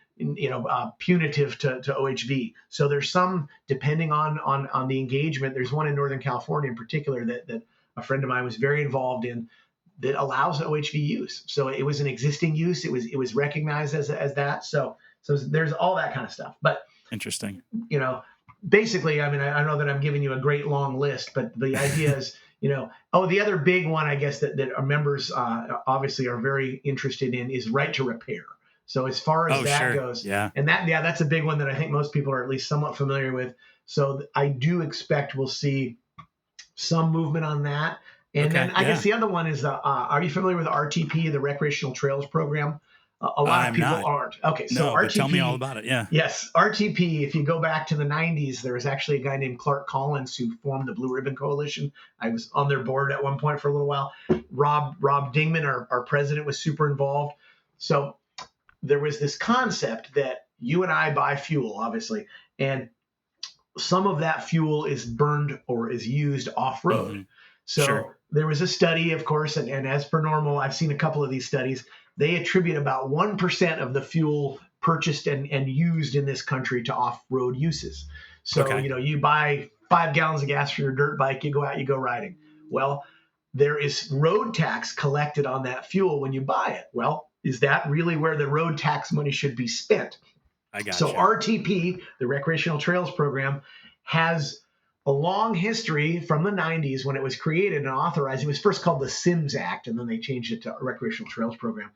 punitive to OHV. So there's some, depending on the engagement. There's one in Northern California in particular that a friend of mine was very involved in, that allows OHV use. So it was an existing use. It was recognized as that. So there's all that kind of stuff. But interesting. Basically, I mean, I know that I'm giving you a great long list, but the idea is, the other big one, I guess, that our members obviously are very interested in is right to repair. So as far as that goes, and that's a big one that I think most people are at least somewhat familiar with. So I do expect we'll see some movement on that. And then Okay. I guess Yeah. the other one is are you familiar with RTP, the Recreational Trails Program? A lot of I'm people not. aren't. Okay, so No, but tell me all RTP, about it. Yeah. yes, RTP, if you go back to the 90s, there was actually a guy named Clark Collins who formed the Blue Ribbon Coalition. I was on their board at one point for a little while. Rob Dingman, our president, was super involved. So there was this concept that you and I buy fuel, obviously, and some of that fuel is burned or is used off road. Hmm. Sure. So there was a study, of course, and as per normal, I've seen a couple of these studies. They attribute about 1% of the fuel purchased and used in this country to off road uses. So, Okay. you buy 5 gallons of gas for your dirt bike, you go out, you go riding. Well, there is road tax collected on that fuel when you buy it. Well, is that really where the road tax money should be spent? I So gotcha. RTP, the Recreational Trails Program, has a long history from the 90s when it was created and authorized. It was first called the SIMS Act, and then they changed it to Recreational Trails Program.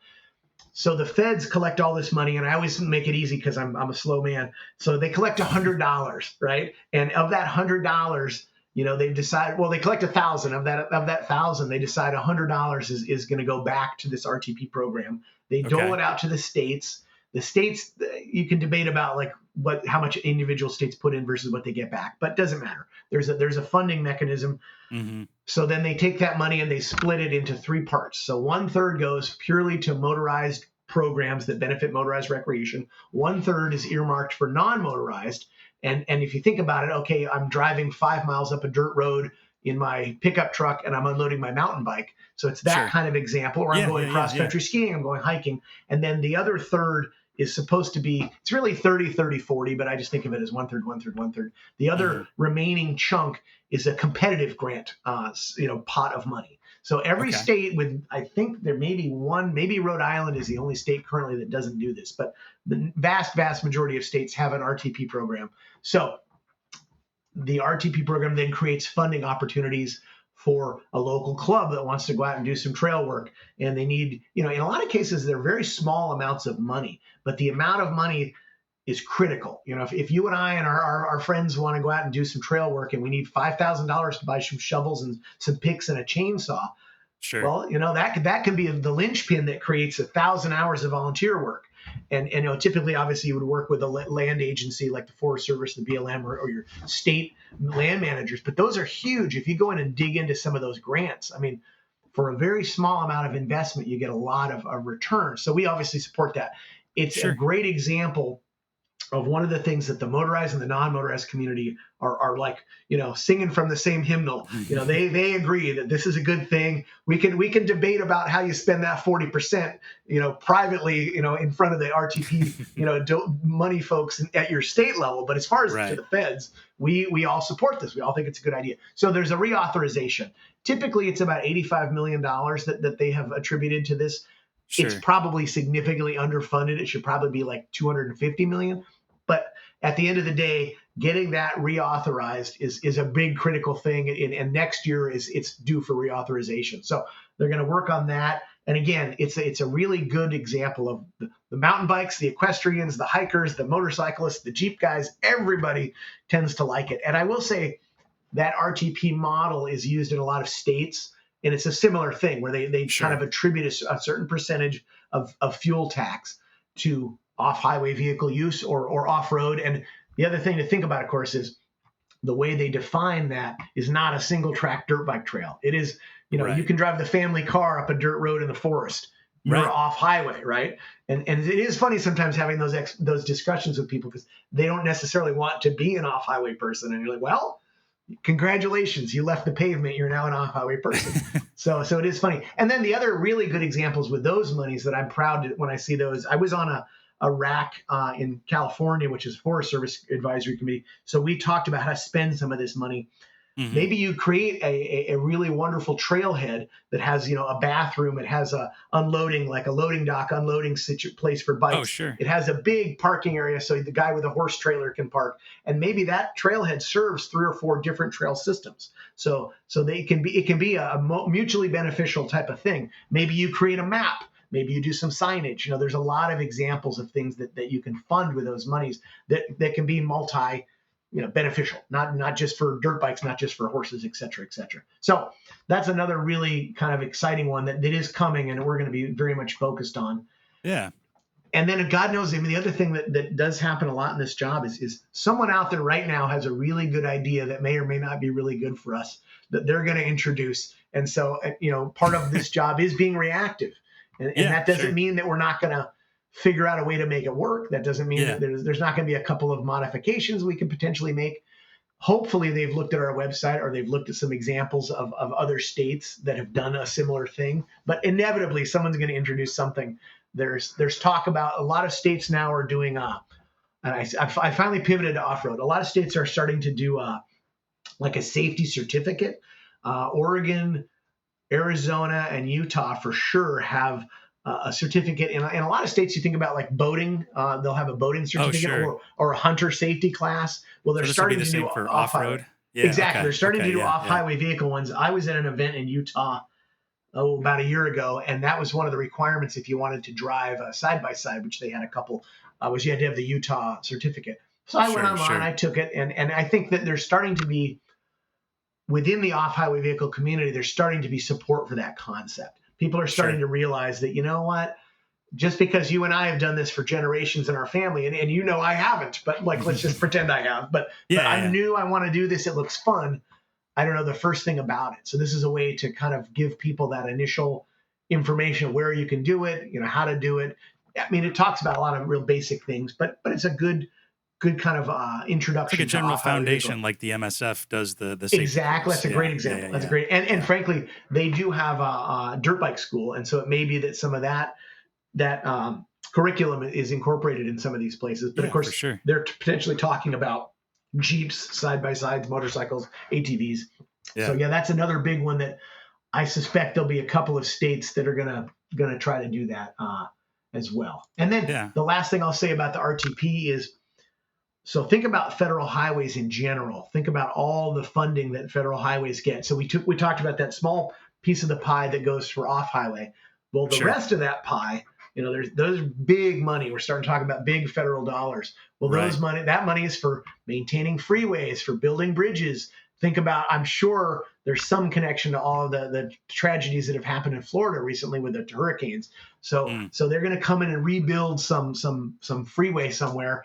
So the feds collect all this money, and I always make it easy because I'm a slow man. So they collect $100, right? And of that $100, they've decided. Well, they collect 1,000 of that. Of that 1,000, they decide $100 is going to go back to this RTP program. They dole Okay. it out to the states. The states, you can debate about like how much individual states put in versus what they get back, but it doesn't matter. There's a funding mechanism. Hmm. So then they take that money and they split it into three parts. So 1/3 goes purely to motorized programs that benefit motorized recreation. 1/3 is earmarked for non-motorized. And if you think about it, okay, I'm driving 5 miles up a dirt road in my pickup truck and I'm unloading my mountain bike. So it's that Sure. kind of example, or I'm Yeah. Yeah. going Yeah. cross Yeah. country skiing, I'm going hiking. And then the other third is supposed to be, it's really 30, 30, 40, but I just think of it as 1/3, 1/3, 1/3. The Hmm. other remaining chunk is a competitive grant, pot of money. So every Okay. state with, I think there may be one, maybe Rhode Island is the only state currently that doesn't do this, but the vast, vast majority of states have an RTP program. So the RTP program then creates funding opportunities for a local club that wants to go out and do some trail work. And they need, in a lot of cases, they're very small amounts of money, but the amount of money is critical. If you and I and our friends want to go out and do some trail work and we need $5,000 to buy some shovels and some picks and a chainsaw, Sure. well, that can be the linchpin that creates 1,000 hours of volunteer work. And typically, obviously, you would work with a land agency like the Forest Service, the BLM, or your state land managers. But those are huge. If you go in and dig into some of those grants, I mean, for a very small amount of investment, you get a lot of return. So we obviously support that. It's a Sure. great example of one of the things that the motorized and the non-motorized community are like, singing from the same hymnal. They agree that this is a good thing. We can debate about how you spend that 40%, privately, in front of the RTP, money folks at your state level. But as far as to Right. the feds, we all support this. We all think it's a good idea. So there's a reauthorization. Typically, it's about $85 million that they have attributed to this. It's Sure. probably significantly underfunded. It should probably be like 250 million. But at the end of the day, getting that reauthorized is a big critical thing. And next year it's due for reauthorization. So they're going to work on that. And again, it's a really good example of the mountain bikes, the equestrians, the hikers, the motorcyclists, the Jeep guys. Everybody tends to like it. And I will say that RTP model is used in a lot of states. And it's a similar thing where they kind of Sure. attribute a certain percentage of fuel tax to off-highway vehicle use or off-road. And the other thing to think about, of course, is the way they define that is not a single track dirt bike trail. It is, you Right. can drive the family car up a dirt road in the forest. You're Right. off highway, right? And it is funny sometimes having those discussions with people because they don't necessarily want to be an off highway person. And you're like, well, congratulations, you left the pavement, you're now an off-highway person. So it is funny. And then the other really good examples with those monies that I'm proud to, when I see those, I was on a RAC in California, which is Forest Service Advisory Committee. So we talked about how to spend some of this money. Hmm. Maybe you create a really wonderful trailhead that has, a bathroom. It has a unloading, like a loading dock, unloading place for Oh, bikes. sure. It has a big parking area so the guy with a horse trailer can park. And maybe that trailhead serves 3 or 4 different trail systems. So it can be a mutually beneficial type of thing. Maybe you create a map. Maybe you do some signage. There's a lot of examples of things that you can fund with those monies that can be beneficial, not just for dirt bikes, not just for horses, et cetera, et cetera. So that's another really kind of exciting one that is coming, and we're going to be very much focused on. Yeah. And then God knows, I mean, the other thing that does happen a lot in this job is someone out there right now has a really good idea that may or may not be really good for us that they're going to introduce. And so, part of this job is being reactive. And Yeah, that doesn't sure. mean that we're not going to figure out a way to make it work. That doesn't mean Yeah. that there's not going to be a couple of modifications we can potentially make. Hopefully they've looked at our website or they've looked at some examples of other states that have done a similar thing. But inevitably, someone's going to introduce something. There's talk about a lot of states now are doing, and I finally pivoted to off-road. A lot of states are starting to do like a safety certificate. Oregon, Arizona, and Utah for sure have a certificate. In a lot of states, you think about like boating, they'll have a boating certificate sure. or a hunter safety class. Well, they're So this would be starting the to do same for off-highway. off-road? Yeah, Exactly. okay. They're starting to Okay, do yeah, yeah. off-highway vehicle ones. I was at an event in Utah about a year ago, and that was one of the requirements if you wanted to drive side by side, which they had a couple, was you had to have the Utah certificate. So I went Sure, online, sure. I took it, and I think that there's starting to be within the off-highway vehicle community, there's starting to be support for that concept. People are starting Sure. to realize that, you know what, just because you and I have done this for generations in our family, and I haven't, but like let's just pretend I have, but Yeah, I yeah. knew I want to do this. It looks fun. I don't know the first thing about it. So this is a way to kind of give people that initial information where you can do it, how to do it. I mean, it talks about a lot of real basic things, but it's a good kind of It's like a introduction to general off-highway vehicle. foundation like the MSF does the safety Exactly. course. That's a great Yeah, yeah, example. yeah, That's a yeah. great, and Yeah. frankly, they do have a dirt bike school, and so it may be that some of that curriculum is incorporated in some of these places. But of Yeah, for course, sure. they're potentially talking about Jeeps, side by sides, motorcycles, ATVs. So Yeah. yeah, that's another big one that I suspect there'll be a couple of states that are gonna try to do that as well. And then Yeah. the last thing I'll say about the RTP is, so think about federal highways in general. Think about all the funding that federal highways get. So we talked about that small piece of the pie that goes for off highway. Well, the Sure. rest of that pie, there's those big money. We're starting to talk about big federal dollars. Well, Right. that money is for maintaining freeways, for building bridges. Think about, I'm sure there's some connection to all of the tragedies that have happened in Florida recently with the hurricanes. So Mm. they're going to come in and rebuild some freeway somewhere,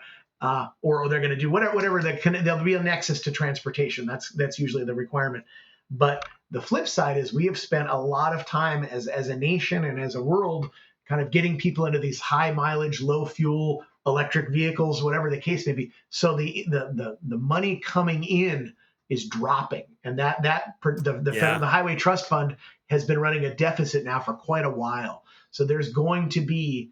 or they're going to do whatever there'll be a nexus to transportation. That's usually the requirement. But the flip side is we have spent a lot of time as a nation and as a world kind of getting people into these high mileage, low fuel electric vehicles, whatever the case may be. So the money coming in is dropping, and Yeah. the Highway Trust Fund has been running a deficit now for quite a while. So there's going to be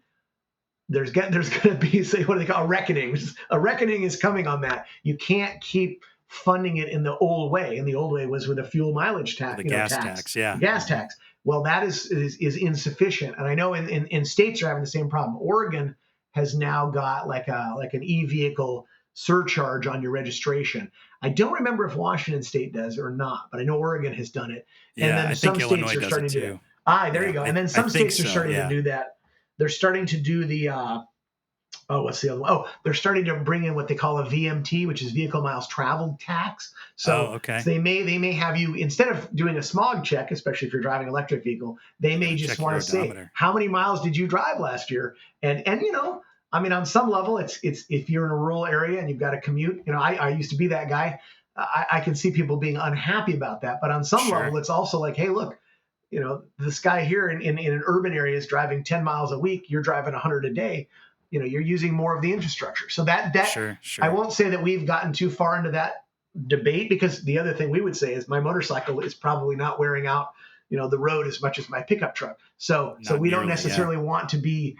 say, what do they call a reckoning? A reckoning is coming on that. You can't keep funding it in the old way. And the old way was with a fuel mileage tax, The gas tax, tax. Yeah. gas Hmm. tax. Well, that is insufficient. And I know in states are having the same problem. Oregon has now got like an e-vehicle surcharge on your registration. I don't remember if Washington State does or not, but I know Oregon has done it. And Yeah. then I think some states Illinois are does it starting to do it. too. There you Yeah. go. I, And then I some think states are so. starting to Yeah. do that. They're starting to do the what's the other one? Oh, they're starting to bring in what they call a VMT, which is vehicle miles traveled tax. Oh, So, okay. they may have you, instead of doing a smog check, especially if you're driving an electric vehicle, they They're may gonna just check want your to say, odometer. how many miles did you drive last year? And I mean, on some level, it's if you're in a rural area and you've got to commute. I used to be that guy. I can see people being unhappy about that, but on some level, Sure. it's also like, hey, look, this guy here in an urban area is driving 10 miles a week. You're driving 100 a day. You're using more of the infrastructure. So that Sure. I Sure. won't say that we've gotten too far into that debate, because the other thing we would say is my motorcycle is probably not wearing out, the road as much as my pickup truck. So Not we don't nearly. Yeah. necessarily want to be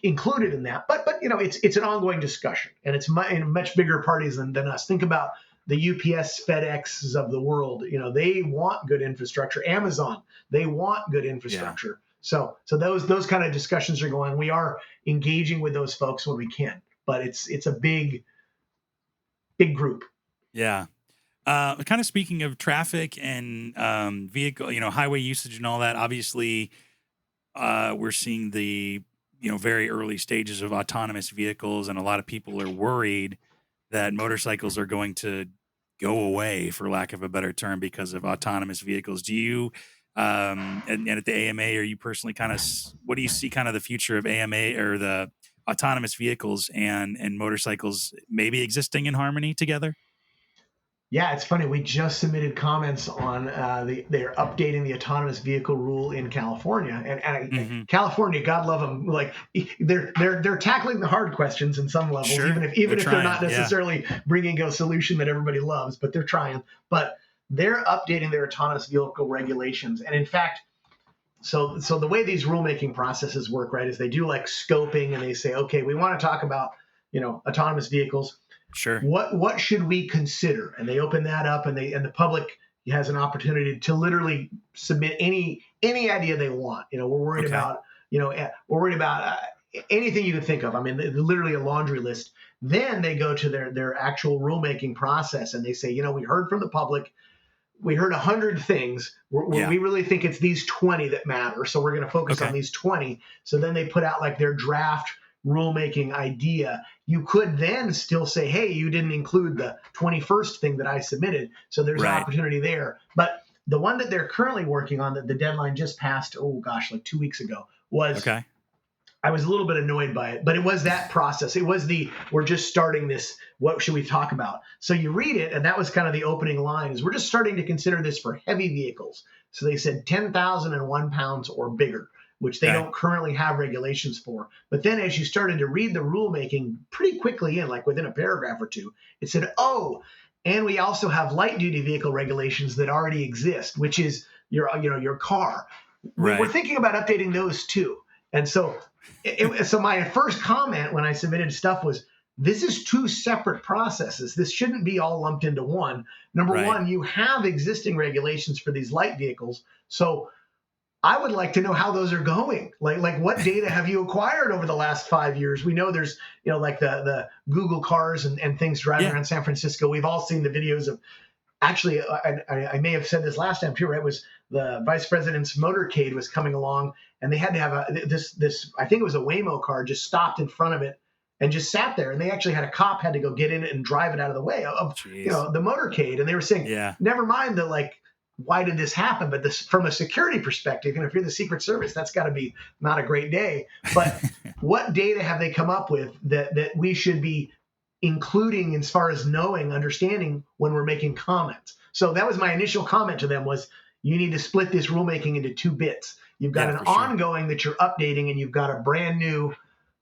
included in that. But it's an ongoing discussion, and it's in much bigger parties than us. Think about the UPS, FedExs of the world. They want good infrastructure. Amazon, they want good Yeah. infrastructure. So those kind of discussions are going. We are engaging with those folks when we can, but it's a big group. Yeah. Kind of speaking of traffic and vehicle, highway usage and all that. Obviously, we're seeing the very early stages of autonomous vehicles, and a lot of people are worried that motorcycles are going to go away, for lack of a better term, because of autonomous vehicles. Do you, and at the AMA, are you personally kind of, what do you see kind of the future of AMA or the autonomous vehicles and motorcycles maybe existing in harmony together? Yeah, it's funny. We just submitted comments on they're updating the autonomous vehicle rule in California, and Hmm. California, God love them, like they're tackling the hard questions in some levels, Sure. They're even if they're not trying. Yeah. necessarily bringing a solution that everybody loves, but they're trying. But they're updating their autonomous vehicle regulations, and in fact, so the way these rulemaking processes work, right, is they do like scoping, and they say, okay, we want to talk about autonomous vehicles. Sure. What should we consider? And they open that up, and the public has an opportunity to literally submit any idea they want. We're worried Okay. about we're worried about anything you can think of. I mean, literally a laundry list. Then they go to their actual rulemaking process, and they say, we heard from the public. We heard 100 things. Yeah. We really think it's these 20 that matter. So we're going to focus on Okay. these 20. So then they put out like their draft rulemaking idea. You could then still say, hey, you didn't include the 21st thing that I submitted. So there's an Right. opportunity there. But the one that they're currently working on, that the deadline just passed, oh gosh, like 2 weeks ago, was Okay. I was a little bit annoyed by it, but it was that process. It was we're just starting this. What should we talk about? So you read it, and that was kind of the opening line is we're just starting to consider this for heavy vehicles. So they said 10,001 pounds or bigger, which they Okay. don't currently have regulations for. But then as you started to read the rulemaking pretty quickly like within a paragraph or two, it said, oh, and we also have light duty vehicle regulations that already exist, which is your car. We're Right. thinking about updating those too. And so so my first comment when I submitted stuff was, this is two separate processes. This shouldn't be all lumped into one. Number Right. one, you have existing regulations for these light vehicles. So I would like to know how those are going. Like what data have you acquired over the last 5 years? We know there's, like the Google cars and things driving Yeah. around San Francisco. We've all seen the videos of, actually, I may have said this last time too, right? It was the vice president's motorcade was coming along, and they had to have this I think it was a Waymo car, just stopped in front of it and just sat there, and they actually had a cop had to go get in it and drive it out of the way of Jeez. the motorcade, and they were saying, Yeah. never mind the like, why did this happen? But this, from a security perspective, if you're the Secret Service, that's got to be not a great day. But what data have they come up with that we should be including as far as knowing, understanding when we're making comments? So that was my initial comment to them was, you need to split this rulemaking into two bits. You've got Yeah, an for sure. ongoing that you're updating, and you've got a brand new,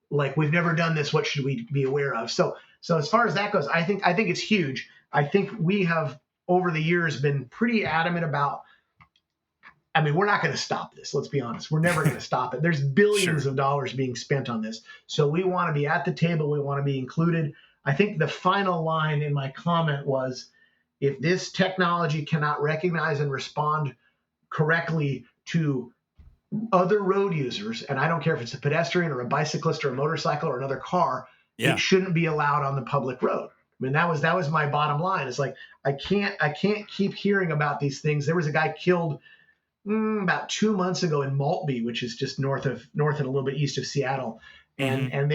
like, we've never done this. What should we be aware of? So as far as that goes, I think it's huge. I think we have over the years been pretty adamant about, I mean, we're not going to stop this. Let's be honest. We're never going to stop it. There's billions Sure. of dollars being spent on this. So we want to be at the table. We want to be included. I think the final line in my comment was, if this technology cannot recognize and respond correctly to other road users, and I don't care if it's a pedestrian or a bicyclist or a motorcycle or another car, Yeah. it shouldn't be allowed on the public road. I mean, that was my bottom line. It's like, I can't keep hearing about these things. There was a guy killed about 2 months ago in Maltby, which is just north and a little bit east of Seattle. Mhm. And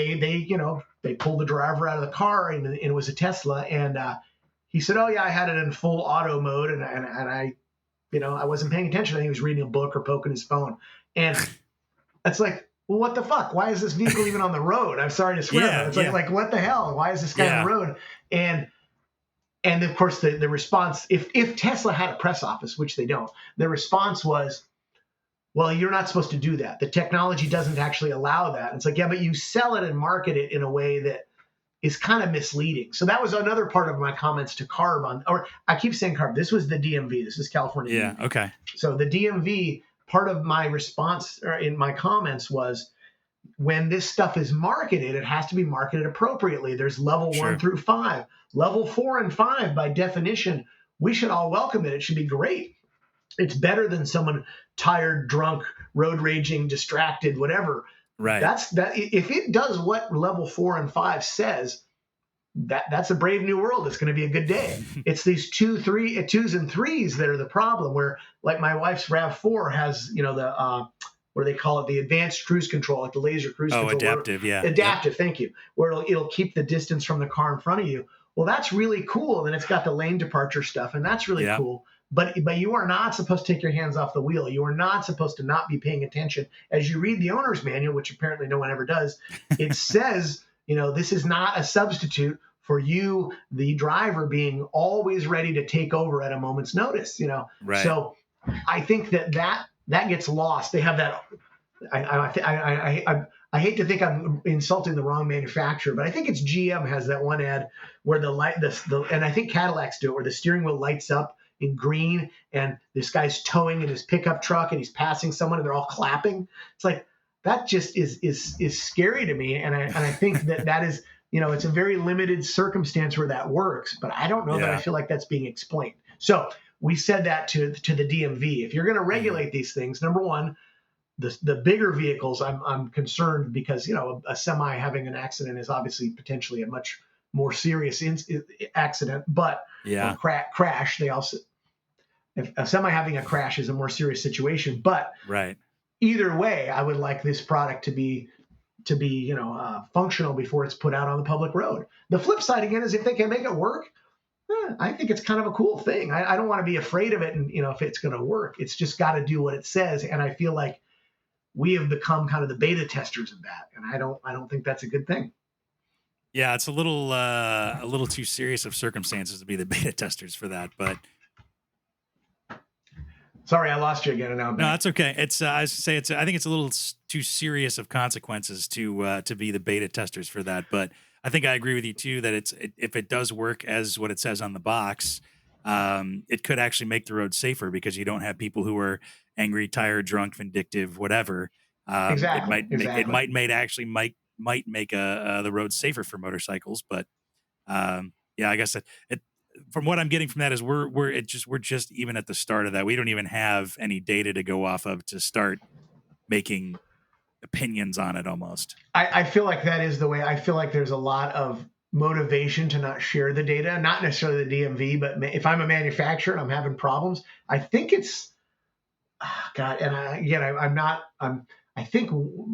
they pulled the driver out of the car, and it was a Tesla. And he said, oh yeah, I had it in full auto mode, and I I wasn't paying attention. I think he was reading a book or poking his phone. And it's like, well, what the fuck? Why is this vehicle even on the road? I'm sorry to swear, Yeah, but it's yeah. like, what the hell? Why is this guy on the road? And of course, the response, if Tesla had a press office, which they don't, the response was, well, you're not supposed to do that. The technology doesn't actually allow that. It's like, yeah, but you sell it and market it in a way that is kind of misleading. So that was another part of my comments to CARB or I keep saying CARB. This was the DMV. This is California. Yeah. DMV. Okay. So the DMV, part of my response in my comments was, when this stuff is marketed, it has to be marketed appropriately. There's level Sure. 1 through 5. Level 4 and 5, by definition, we should all welcome it. It should be great. It's better than someone tired, drunk, road raging, distracted, whatever. Right. If it does what level 4 and 5 says, that's a brave new world. It's going to be a good day. It's these 2s and 3s that are the problem. Where, like, my wife's RAV4 has, what do they call it? The advanced cruise control, like the laser cruise control. Adaptive. Yeah. Adaptive. Thank you. Where it'll keep the distance from the car in front of you. well, that's really cool. And then it's got the lane departure stuff, and that's really Yeah. cool. But you are not supposed to take your hands off the wheel. You are not supposed to not be paying attention. As you read the owner's manual, which apparently no one ever does, it says, this is not a substitute for you, the driver, being always ready to take over at a moment's notice. Right. So I think that gets lost. They have that. I hate to think I'm insulting the wrong manufacturer, but I think it's GM has that one ad where the light, and I think Cadillacs do it, where the steering wheel lights up in green, and this guy's towing in his pickup truck, and he's passing someone, and they're all clapping. It's like, that just is scary to me, and I think that is, it's a very limited circumstance where that works, but I don't know that I Yeah. feel like that's being explained. So we said that to the DMV. If you're going to regulate these things, number one, the bigger vehicles, I'm concerned, because a semi having an accident is obviously potentially a much more serious accident, but Yeah. crash. They also, if a semi having a crash is a more serious situation. But Right. either way, I would like this product to be functional before it's put out on the public road. The flip side again is, if they can make it work, I think it's kind of a cool thing. I don't want to be afraid of it, and if it's going to work, it's just got to do what it says. And I feel like we have become kind of the beta testers of that, and I don't think that's a good thing. Yeah, it's a little too serious of circumstances to be the beta testers for that, but Sorry, I lost you again, and now I'm no, back. that's okay. It's I was say I think it's a little too serious of consequences to be the beta testers for that. But I think I agree with you too that if it does work as what it says on the box, it could actually make the road safer, because you don't have people who are angry, tired, drunk, vindictive, whatever. It Exactly, might make exactly. might make the road safer for motorcycles, but yeah, I guess it from what I'm getting from that is we're just even at the start of that. We don't even have any data to go off of to start making opinions on it almost. I feel like that is the way. I feel like there's a lot of motivation to not share the data, not necessarily the DMV, but if I'm a manufacturer and I'm having problems, I think it's God. And I'm not. I think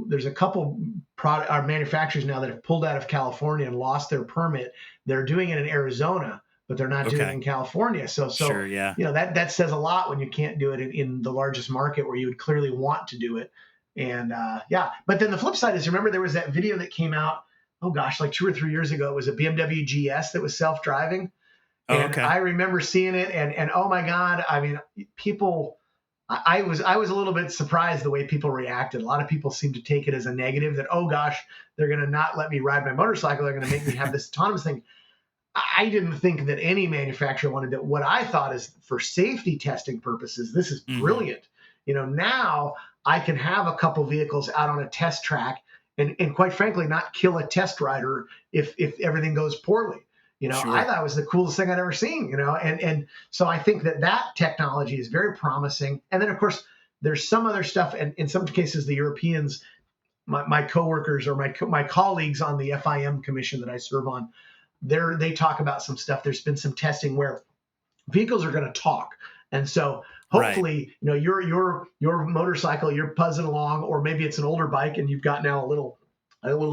there's a couple manufacturers now that have pulled out of California and lost their permit. They're doing it in Arizona, but they're not doing it Okay. in California. So Sure, yeah. that says a lot when you can't do it in the largest market where you would clearly want to do it. And yeah, but then the flip side is, remember there was that video that came out, oh gosh, like 2 or 3 years ago. It was a BMW GS that was self-driving, Oh, and okay. I remember seeing it, and oh my God, I mean, people. I was a little bit surprised the way people reacted. A lot of people seemed to take it as a negative, that, oh gosh, they're going to not let me ride my motorcycle. They're going to make me have this autonomous thing. I didn't think that any manufacturer wanted to. What I thought is, for safety testing purposes, this is Hmm. brilliant. Now I can have a couple vehicles out on a test track, and quite frankly, not kill a test rider if everything goes poorly. I Sure. thought it was the coolest thing I'd ever seen. And so I think that technology is very promising. And then of course there's some other stuff, and in some cases the Europeans, my coworkers or my colleagues on the FIM commission that I serve on, they talk about some stuff. There's been some testing where vehicles are going to talk, and so Right. hopefully, your motorcycle, you're buzzing along, or maybe it's an older bike and you've got now a little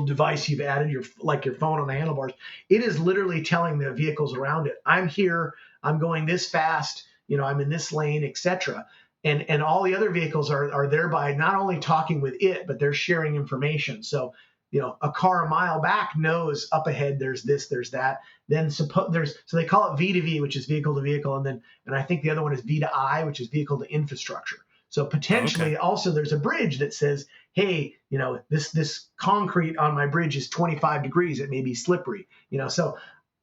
device you've added, your phone on the handlebars. It is literally telling the vehicles around it, I'm here, I'm going this fast, I'm in this lane, etc. And all the other vehicles are thereby not only talking with it, but they're sharing information. So a car a mile back knows up ahead there's this, there's that. Then so they call it V to V, which is vehicle to vehicle, and I think the other one is V to I, which is vehicle to infrastructure. So Oh, okay. potentially also there's a bridge that says, hey, this concrete on my bridge is 25 degrees, it may be slippery. So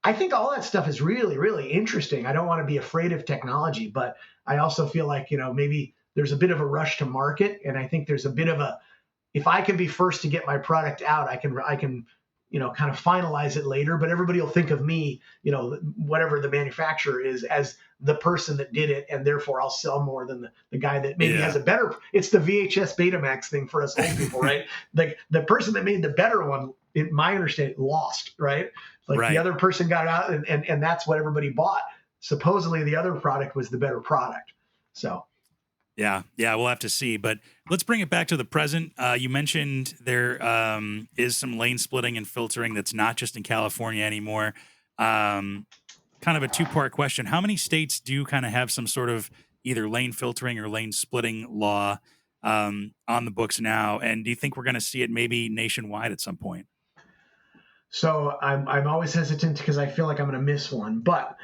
I think all that stuff is really, really interesting. I don't want to be afraid of technology, but I also feel like, maybe there's a bit of a rush to market, and I think there's a bit of a, if I can be first to get my product out, I can kind of finalize it later, but everybody will think of me, whatever the manufacturer is, as the person that did it, and therefore I'll sell more than the guy that maybe has Yeah. a better. It's the VHS Betamax thing for us old people, right? Like the person that made the better one, in my understanding, lost, right? Like the Right. other person got it out, and that's what everybody bought. Supposedly the other product was the better product. So Yeah, yeah, we'll have to see. But let's bring it back to the present. You mentioned there is some lane splitting and filtering that's not just in California anymore. Um, Kind of a two-part question. How many states do kind of have some sort of either lane filtering or lane splitting law on the books now? And do you think we're going to see it maybe nationwide at some point? So I'm always hesitant because I feel like I'm going to miss one. But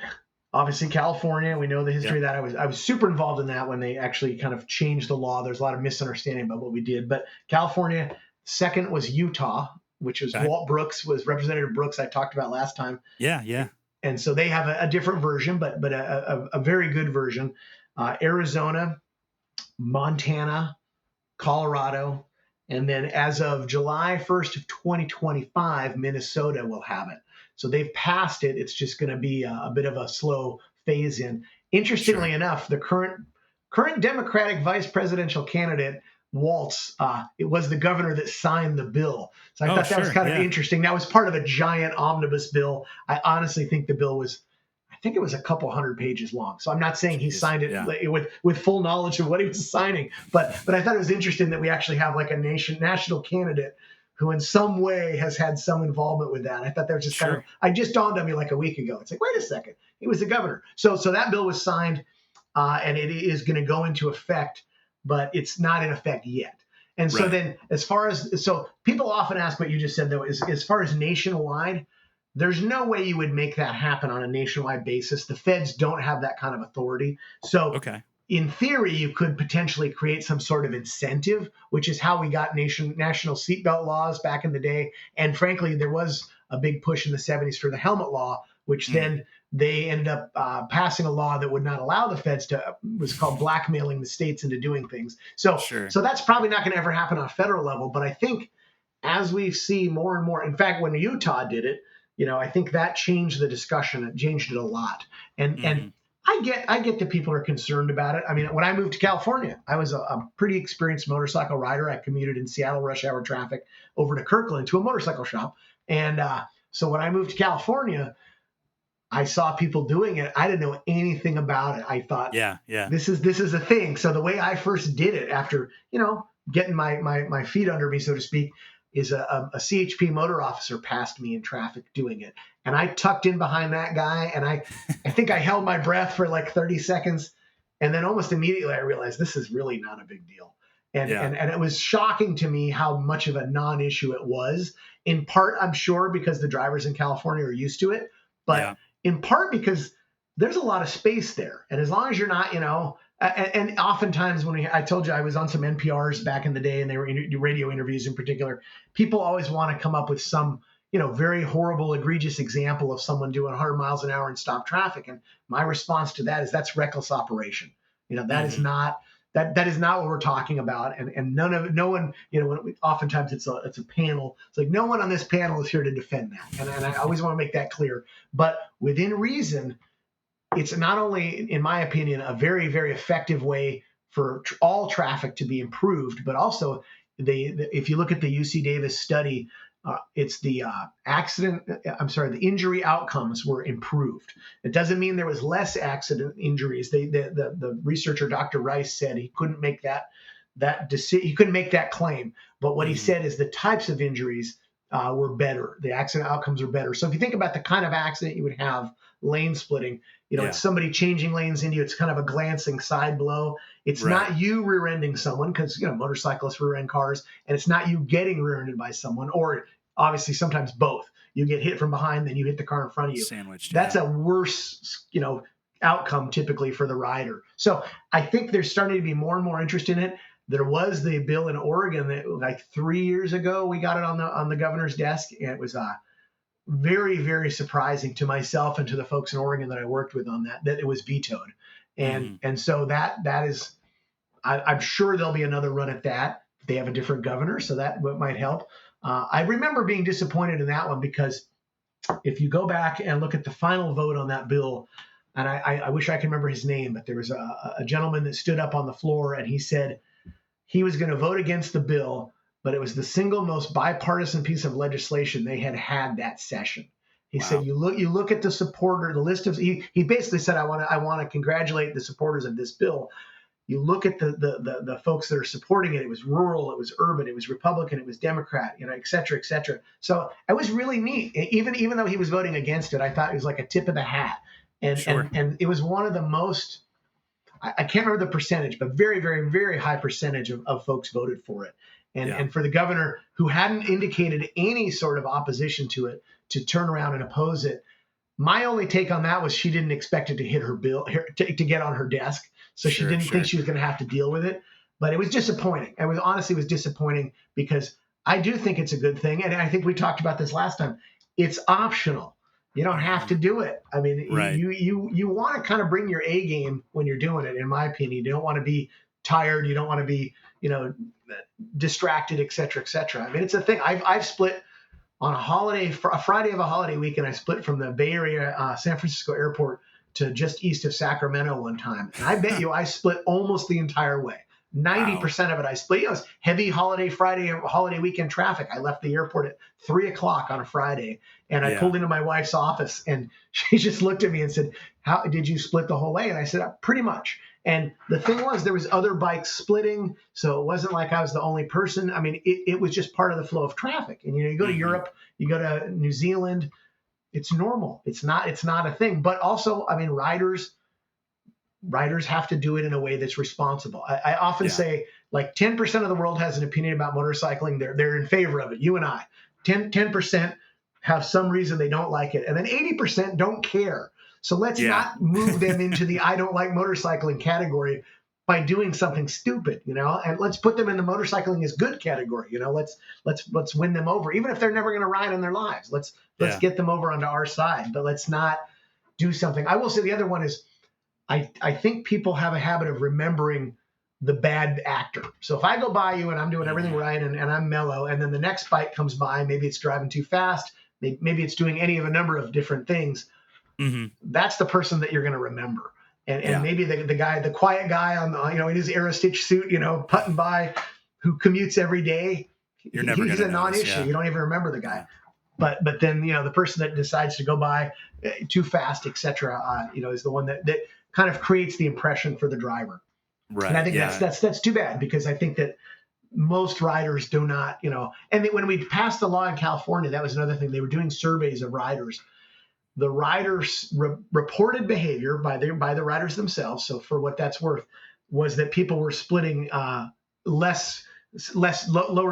obviously, California, we know the history Yep. of that. I was super involved in that when they actually kind of changed the law. There's a lot of misunderstanding about what we did. But California, second was Utah, which was Okay. Walt Brooks, was Representative Brooks I talked about last time. Yeah. Yeah. And so they have a different version, but a very good version. Arizona, Montana, Colorado, and then as of July 1st of 2025, Minnesota will have it. So they've passed it. It's just going to be a bit of a slow phase in. Interestingly Sure. enough, the current Democratic vice presidential candidate, Waltz, it was the governor that signed the bill. So I Oh, thought that was sure. kind of Yeah. interesting. That was part of a giant omnibus bill. I honestly think the bill was, I think it was a couple hundred pages long. So I'm not saying he Jeez. signed it Yeah. with full knowledge of what he was signing, but I thought it was interesting that we actually have like a national candidate who in some way has had some involvement with that. I thought that was just kind of, Sure. I just dawned on me like a week ago. It's like, wait a second, he was the governor. So that bill was signed, and it is going to go into effect, but it's not in effect yet. And so Right. then, so people often ask what you just said though, is as far as nationwide, there's no way you would make that happen on a nationwide basis. The feds don't have that kind of authority. So Okay. in theory, you could potentially create some sort of incentive, which is how we got national seatbelt laws back in the day. And frankly, there was a big push in the 70s for the helmet law, which Mm. then they ended up passing a law that would not allow the feds to, was called blackmailing the states into doing things. So Sure. that's probably not going to ever happen on a federal level. But I think as we see more and more, in fact, when Utah did it, I think that changed the discussion. It changed it a lot. And Hmm. I get that people are concerned about it. I mean, when I moved to California, I was a pretty experienced motorcycle rider. I commuted in Seattle rush hour traffic over to Kirkland to a motorcycle shop. And so when I moved to California, I saw people doing it. I didn't know anything about it. I thought Yeah. Yeah. this is a thing. So the way I first did it after, getting my feet under me, so to speak, is a CHP motor officer passed me in traffic doing it. And I tucked in behind that guy and I think I held my breath for like 30 seconds. And then almost immediately I realized this is really not a big deal. And, Yeah. and it was shocking to me how much of a non-issue it was. In part, I'm sure because the drivers in California are used to it, but Yeah. in part because there's a lot of space there. And as long as you're not, and oftentimes when I told you I was on some NPRs back in the day and they were radio interviews in particular, people always want to come up with some, very horrible, egregious example of someone doing 100 miles an hour and stop traffic. And my response to that is that's reckless operation. That is Hmm. not, that is not what we're talking about. And no one, oftentimes it's a panel. It's like no one on this panel is here to defend that. And I always want to make that clear. But within reason, it's not only, in my opinion, a very, very effective way for all traffic to be improved, but also if you look at the UC Davis study, it's the the injury outcomes were improved. It doesn't mean there was less accident injuries. The researcher, Dr. Rice, said he couldn't make he couldn't make that claim. But what he Hmm. said is the types of injuries were better. The accident outcomes were better. So if you think about the kind of accident you would have lane splitting, it's Yeah. somebody changing lanes into you. It's kind of a glancing side blow. It's Right. not you rear-ending someone because, motorcyclists rear-end cars, and it's not you getting rear-ended by someone, or obviously sometimes both. You get hit from behind, then you hit the car in front of you. Sandwiched. That's Yeah. a worse, outcome typically for the rider. So I think there's starting to be more and more interest in it. There was the bill in Oregon that like 3 years ago, we got it on the governor's desk, and it was very, very surprising to myself and to the folks in Oregon that I worked with on that it was vetoed. And Hmm. so that is, I'm sure there'll be another run at that. They have a different governor, so that might help. I remember being disappointed in that one because if you go back and look at the final vote on that bill, and I wish I could remember his name, but there was a gentleman that stood up on the floor and he said he was going to vote against the bill, but it was the single most bipartisan piece of legislation they had that session. He said, Wow. you look at the list of, he basically said, I want to congratulate the supporters of this bill. You look at the folks that are supporting it. It was rural, it was urban, it was Republican, it was Democrat, et cetera, et cetera. So it was really neat. Even though he was voting against it, I thought it was like a tip of the hat. And Sure. and it was one of the most, I can't remember the percentage, but very, very, very high percentage of folks voted for it. Yeah. And for the governor who hadn't indicated any sort of opposition to it to turn around and oppose it, my only take on that was she didn't expect it to hit her bill to get on her desk. So she didn't think she was going to have to deal with it. But it was disappointing. It was disappointing because I do think it's a good thing. And I think we talked about this last time. It's optional. You don't have to do it. I mean, Right. you want to kind of bring your A game when you're doing it, in my opinion. You don't want to be tired. You don't want to be, distracted, et cetera, et cetera. I mean, it's a thing. I've split on a Friday of a holiday weekend. I split from the Bay Area, San Francisco airport to just east of Sacramento one time. And I bet you I split almost the entire way. 90% of it I split. It was heavy holiday weekend traffic. I left the airport at 3:00 on a Friday, and I pulled into my wife's office, and she just looked at me and said, "How did you split the whole way?" And I said, "Pretty much." And the thing was, there was other bikes splitting, so it wasn't like I was the only person. I mean, it was just part of the flow of traffic. And you go to Europe, you go to New Zealand, it's normal. It's not a thing. But also, I mean, riders have to do it in a way that's responsible. I often say, like, 10% of the world has an opinion about motorcycling. They're in favor of it. You and I, 10% have some reason they don't like it, and then 80% don't care. So let's not move them into the I don't like motorcycling category by doing something stupid, and let's put them in the motorcycling is good category. Let's win them over, even if they're never going to ride in their lives. Let's get them over onto our side, but let's not do something. I will say the other one is, I think people have a habit of remembering the bad actor. So if I go by you and I'm doing everything right and I'm mellow, and then the next bike comes by, maybe it's driving too fast, maybe it's doing any of a number of different things. That's the person that you're going to remember. And maybe the quiet guy on in his Aerostitch suit, putting by, who commutes every day, he's a non-issue. You don't even remember the guy. But then the person that decides to go by too fast, etc., is the one that kind of creates the impression for the driver. Right. And I think that's too bad, because I think that most riders do not, and when we passed the law in California, that was another thing. They were doing surveys of riders. The riders reported behavior by the riders themselves. So for what that's worth, was that people were splitting lower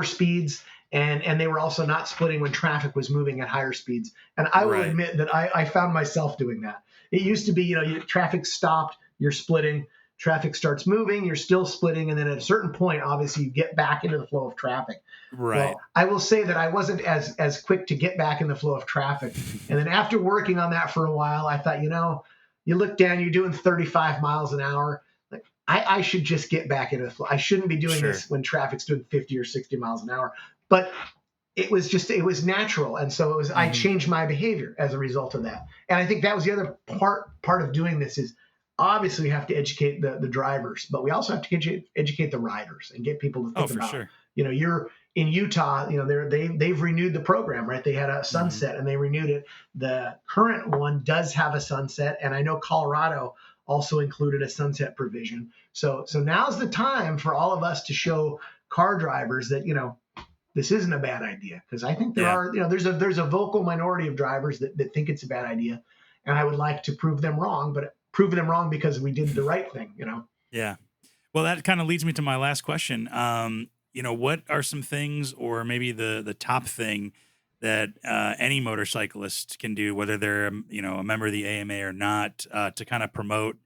speeds, and they were also not splitting when traffic was moving at higher speeds. And I will admit that I found myself doing that. It used to be, traffic stopped, you're splitting. Traffic starts moving, you're still splitting, and then at a certain point, obviously, you get back into the flow of traffic. Right. Well, I will say that I wasn't as quick to get back in the flow of traffic. And then after working on that for a while, I thought, you look down, you're doing 35 miles an hour. Like, I should just get back into the flow. I shouldn't be doing this when traffic's doing 50 or 60 miles an hour. But it was natural. And so I changed my behavior as a result of that. And I think that was the other part of doing this is, obviously, we have to educate the drivers, but we also have to educate the riders and get people to think about, you're in Utah, they've renewed the program, right? They had a sunset and they renewed it. The current one does have a sunset. And I know Colorado also included a sunset provision. So now's the time for all of us to show car drivers that, this isn't a bad idea. Because I think there's a vocal minority of drivers that think it's a bad idea. And I would like to prove them wrong, but prove them wrong because we did the right thing, Yeah. Well, that kind of leads me to my last question. What are some things, or maybe the top thing that any motorcyclist can do, whether they're a member of the AMA or not, to kind of promote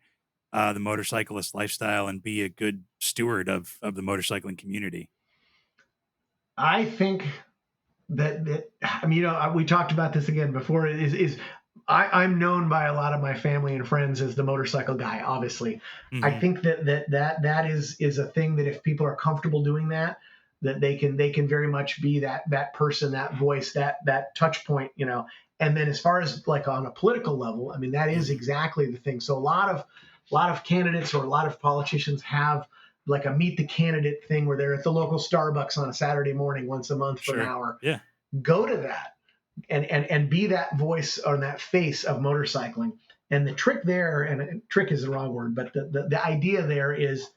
the motorcyclist lifestyle and be a good steward of the motorcycling community? I think that we talked about this again before. I'm known by a lot of my family and friends as the motorcycle guy. Obviously, I think that is a thing that if people are comfortable doing that they can very much be that person, that voice, that touch point, And then as far as like on a political level, I mean, that is exactly the thing. So a lot of candidates or a lot of politicians have like a meet the candidate thing where they're at the local Starbucks on a Saturday morning once a month for an hour. Yeah. Go to that and be that voice or that face of motorcycling. And the trick there, and trick is the wrong word, but the idea there is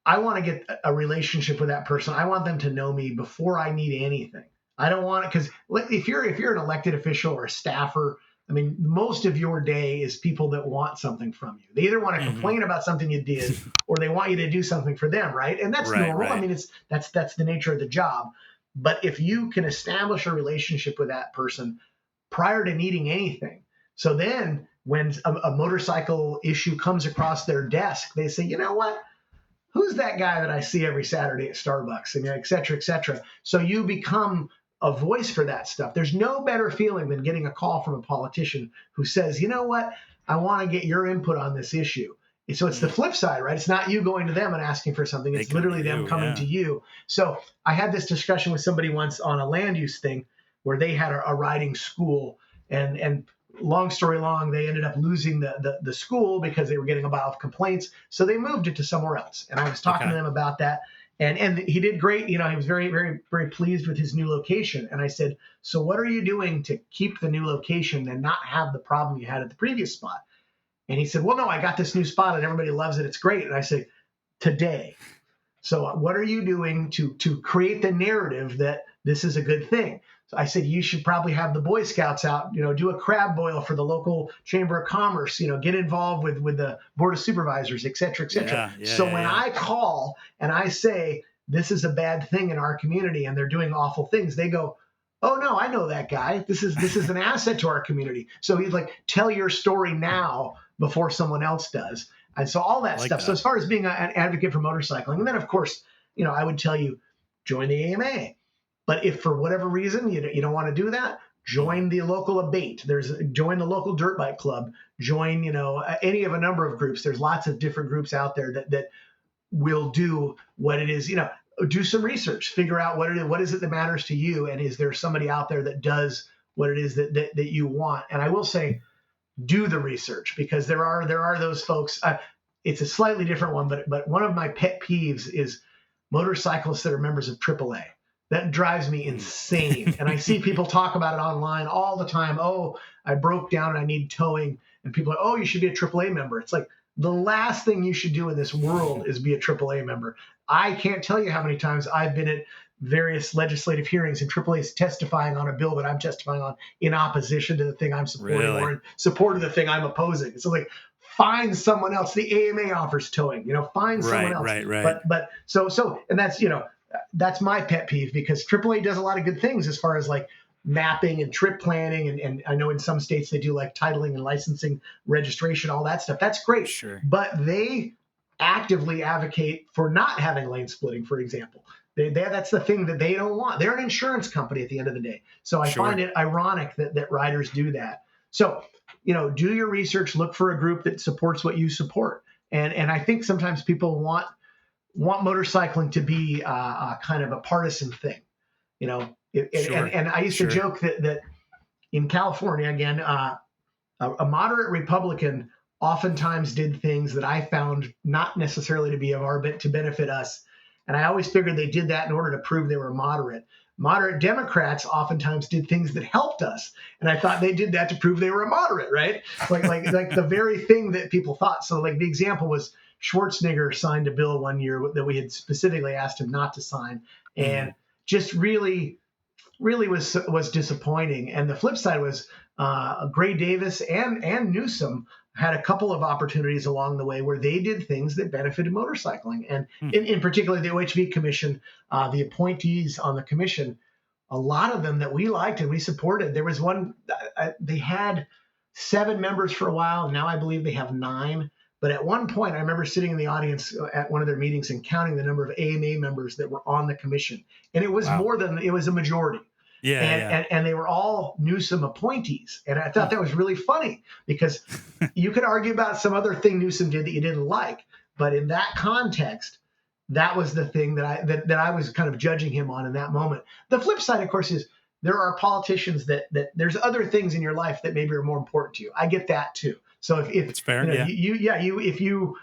I want to get a relationship with that person. I want them to know me before I need anything. I don't want it because if you're an elected official or a staffer, I mean, most of your day is people that want something from you. They either want to Hmm. complain about something you did or they want you to do something for them, right? And that's Right, normal. I right. mean, that's the nature of the job. But if you can establish a relationship with that person prior to needing anything, so then when a motorcycle issue comes across their desk, they say, you know what? Who's that guy that I see every Saturday at Starbucks, and et cetera, et cetera. So you become a voice for that stuff. There's no better feeling than getting a call from a politician who says, you know what, I want to get your input on this issue. So it's the Mm. flip side, right? It's not you going to them and asking for something. They It's come to literally them you. coming to Yeah. you. So I had this discussion with somebody once on a land use thing where they had a riding school, and long story long, they ended up losing the school because they were getting a lot of complaints. So they moved it to somewhere else. And I was talking to Okay. them about that. And he did great. You know, he was very, very, very pleased with his new location. And I said, so what are you doing to keep the new location and not have the problem you had at the previous spot? And he said, well, no, I got this new spot and everybody loves it. It's great. And I said, today. So what are you doing to create the narrative that this is a good thing? So I said you should probably have the Boy Scouts out, you know, do a crab boil for the local Chamber of Commerce, you know, get involved with the Board of Supervisors, et cetera, et cetera. Yeah, yeah, So yeah, when yeah. I call and I say this is a bad thing in our community and they're doing awful things, they go, oh no, I know that guy. This is an asset to our community. So he's like, tell your story now before someone else does. And so all I that like stuff. So that. as far as being an advocate for motorcycling, and then of course, you know, I would tell you join the AMA. But if for whatever reason you don't want to do that, Mhm. join the local abate. Join the local dirt bike club. Join, you know, any of a number of groups. There's lots of different groups out there that will do what it is. You know, do some research, figure out what is it that matters to you, and is there somebody out there that does what it is that you want. And I will say do the research because there are those folks. It's a slightly different one, but one of my pet peeves is motorcyclists that are members of AAA. That drives me Mm. insane. And I see people talk about it online all the time. Oh, I broke down and I need towing. And people are, oh, you should be a AAA member. It's like the last thing you should do in this world is be a AAA member. I can't tell you how many times I've been at various legislative hearings and AAA is testifying on a bill that I'm testifying on in opposition to the thing I'm supporting or Really? in support of the thing I'm opposing. So like find someone else. The AMA offers towing, you know, find someone Right, else. right, right. But and that's, you know, that's my pet peeve because AAA does a lot of good things as far as like mapping and trip planning. And I know in some states they do like titling and licensing, registration, all that stuff. That's great. Sure. But they actively advocate for not having lane splitting, for example. That's the thing that they don't want. They're an insurance company at the end of the day. So I find Sure. it ironic that riders do that. So, you know, do your research, look for a group that supports what you support. And I think sometimes people want motorcycling to be kind of a partisan thing, you know. And, Sure. and I used to Sure. joke that in California, again, a moderate Republican oftentimes did things that I found not necessarily to be of our bit to benefit us. And I always figured they did that in order to prove they were moderate. Moderate Democrats oftentimes did things that helped us, and I thought they did that to prove they were a moderate, right? Like the very thing that people thought. So like the example was Schwarzenegger signed a bill one year that we had specifically asked him not to sign, and Mhm. just really was disappointing. And the flip side was Gray Davis and Newsom had a couple of opportunities along the way where they did things that benefited motorcycling, and Hmm. in particular the OHV Commission, the appointees on the commission, a lot of them that we liked and we supported. There was one they had 7 members for a while, and now I believe they have 9. But at one point, I remember sitting in the audience at one of their meetings and counting the number of AMA members that were on the commission, and it was Wow. more than it was a majority. Yeah, And, yeah. and and they were all Newsom appointees, and I Hmm. thought that was really funny because you could argue about some other thing Newsom did that you didn't like, but in that context, that was the thing that I was kind of judging him on in that moment. The flip side, of course, is there are politicians that there's other things in your life that maybe are more important to you. I get that too. So if That's you fair. know Yeah. you if you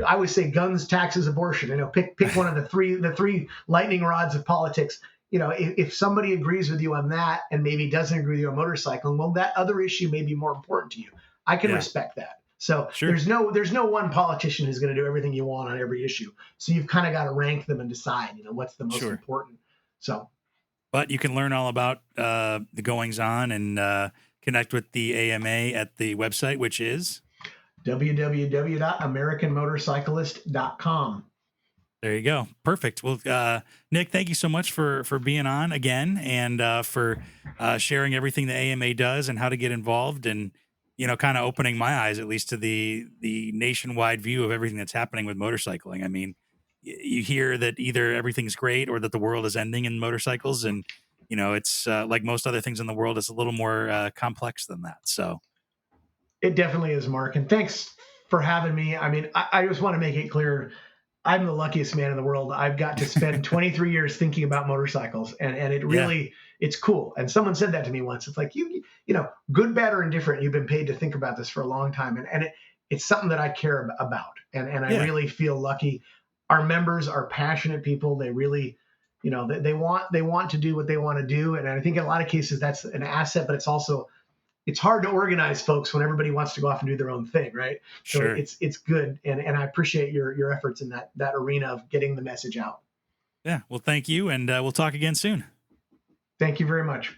I would say guns, taxes, abortion. You know, pick one of the three lightning rods of politics. You know, if somebody agrees with you on that and maybe doesn't agree with you on motorcycling, well, that other issue may be more important to you. I can Yeah. respect that. So Sure. there's no one politician who's going to do everything you want on every issue. So you've kind of got to rank them and decide, what's the most Sure. important. So But you can learn all about the goings on and connect with the AMA at the website, which is. www.americanmotorcyclist.com. There you go. Perfect. Well, Nick, thank you so much for being on again and for sharing everything the AMA does and how to get involved and kind of opening my eyes at least to the nationwide view of everything that's happening with motorcycling. I mean, you hear that either everything's great or that the world is ending in motorcycles, and it's like most other things in the world, it's a little more complex than that. So It definitely is, Mark. And thanks for having me. I mean, I just want to make it clear I'm the luckiest man in the world. I've got to spend 23 years thinking about motorcycles, and it yeah, really it's cool. And someone said that to me once. It's like good, bad, or indifferent. You've been paid to think about this for a long time, and it's something that I care about, and I yeah, really feel lucky. Our members are passionate people. They really, they want to do what they want to do, and I think in a lot of cases that's an asset, but it's hard to organize folks when everybody wants to go off and do their own thing, right? So sure, it's good, and I appreciate your efforts in that arena of getting the message out. yeah. Well, thank you, and we'll talk again soon. Thank you very much.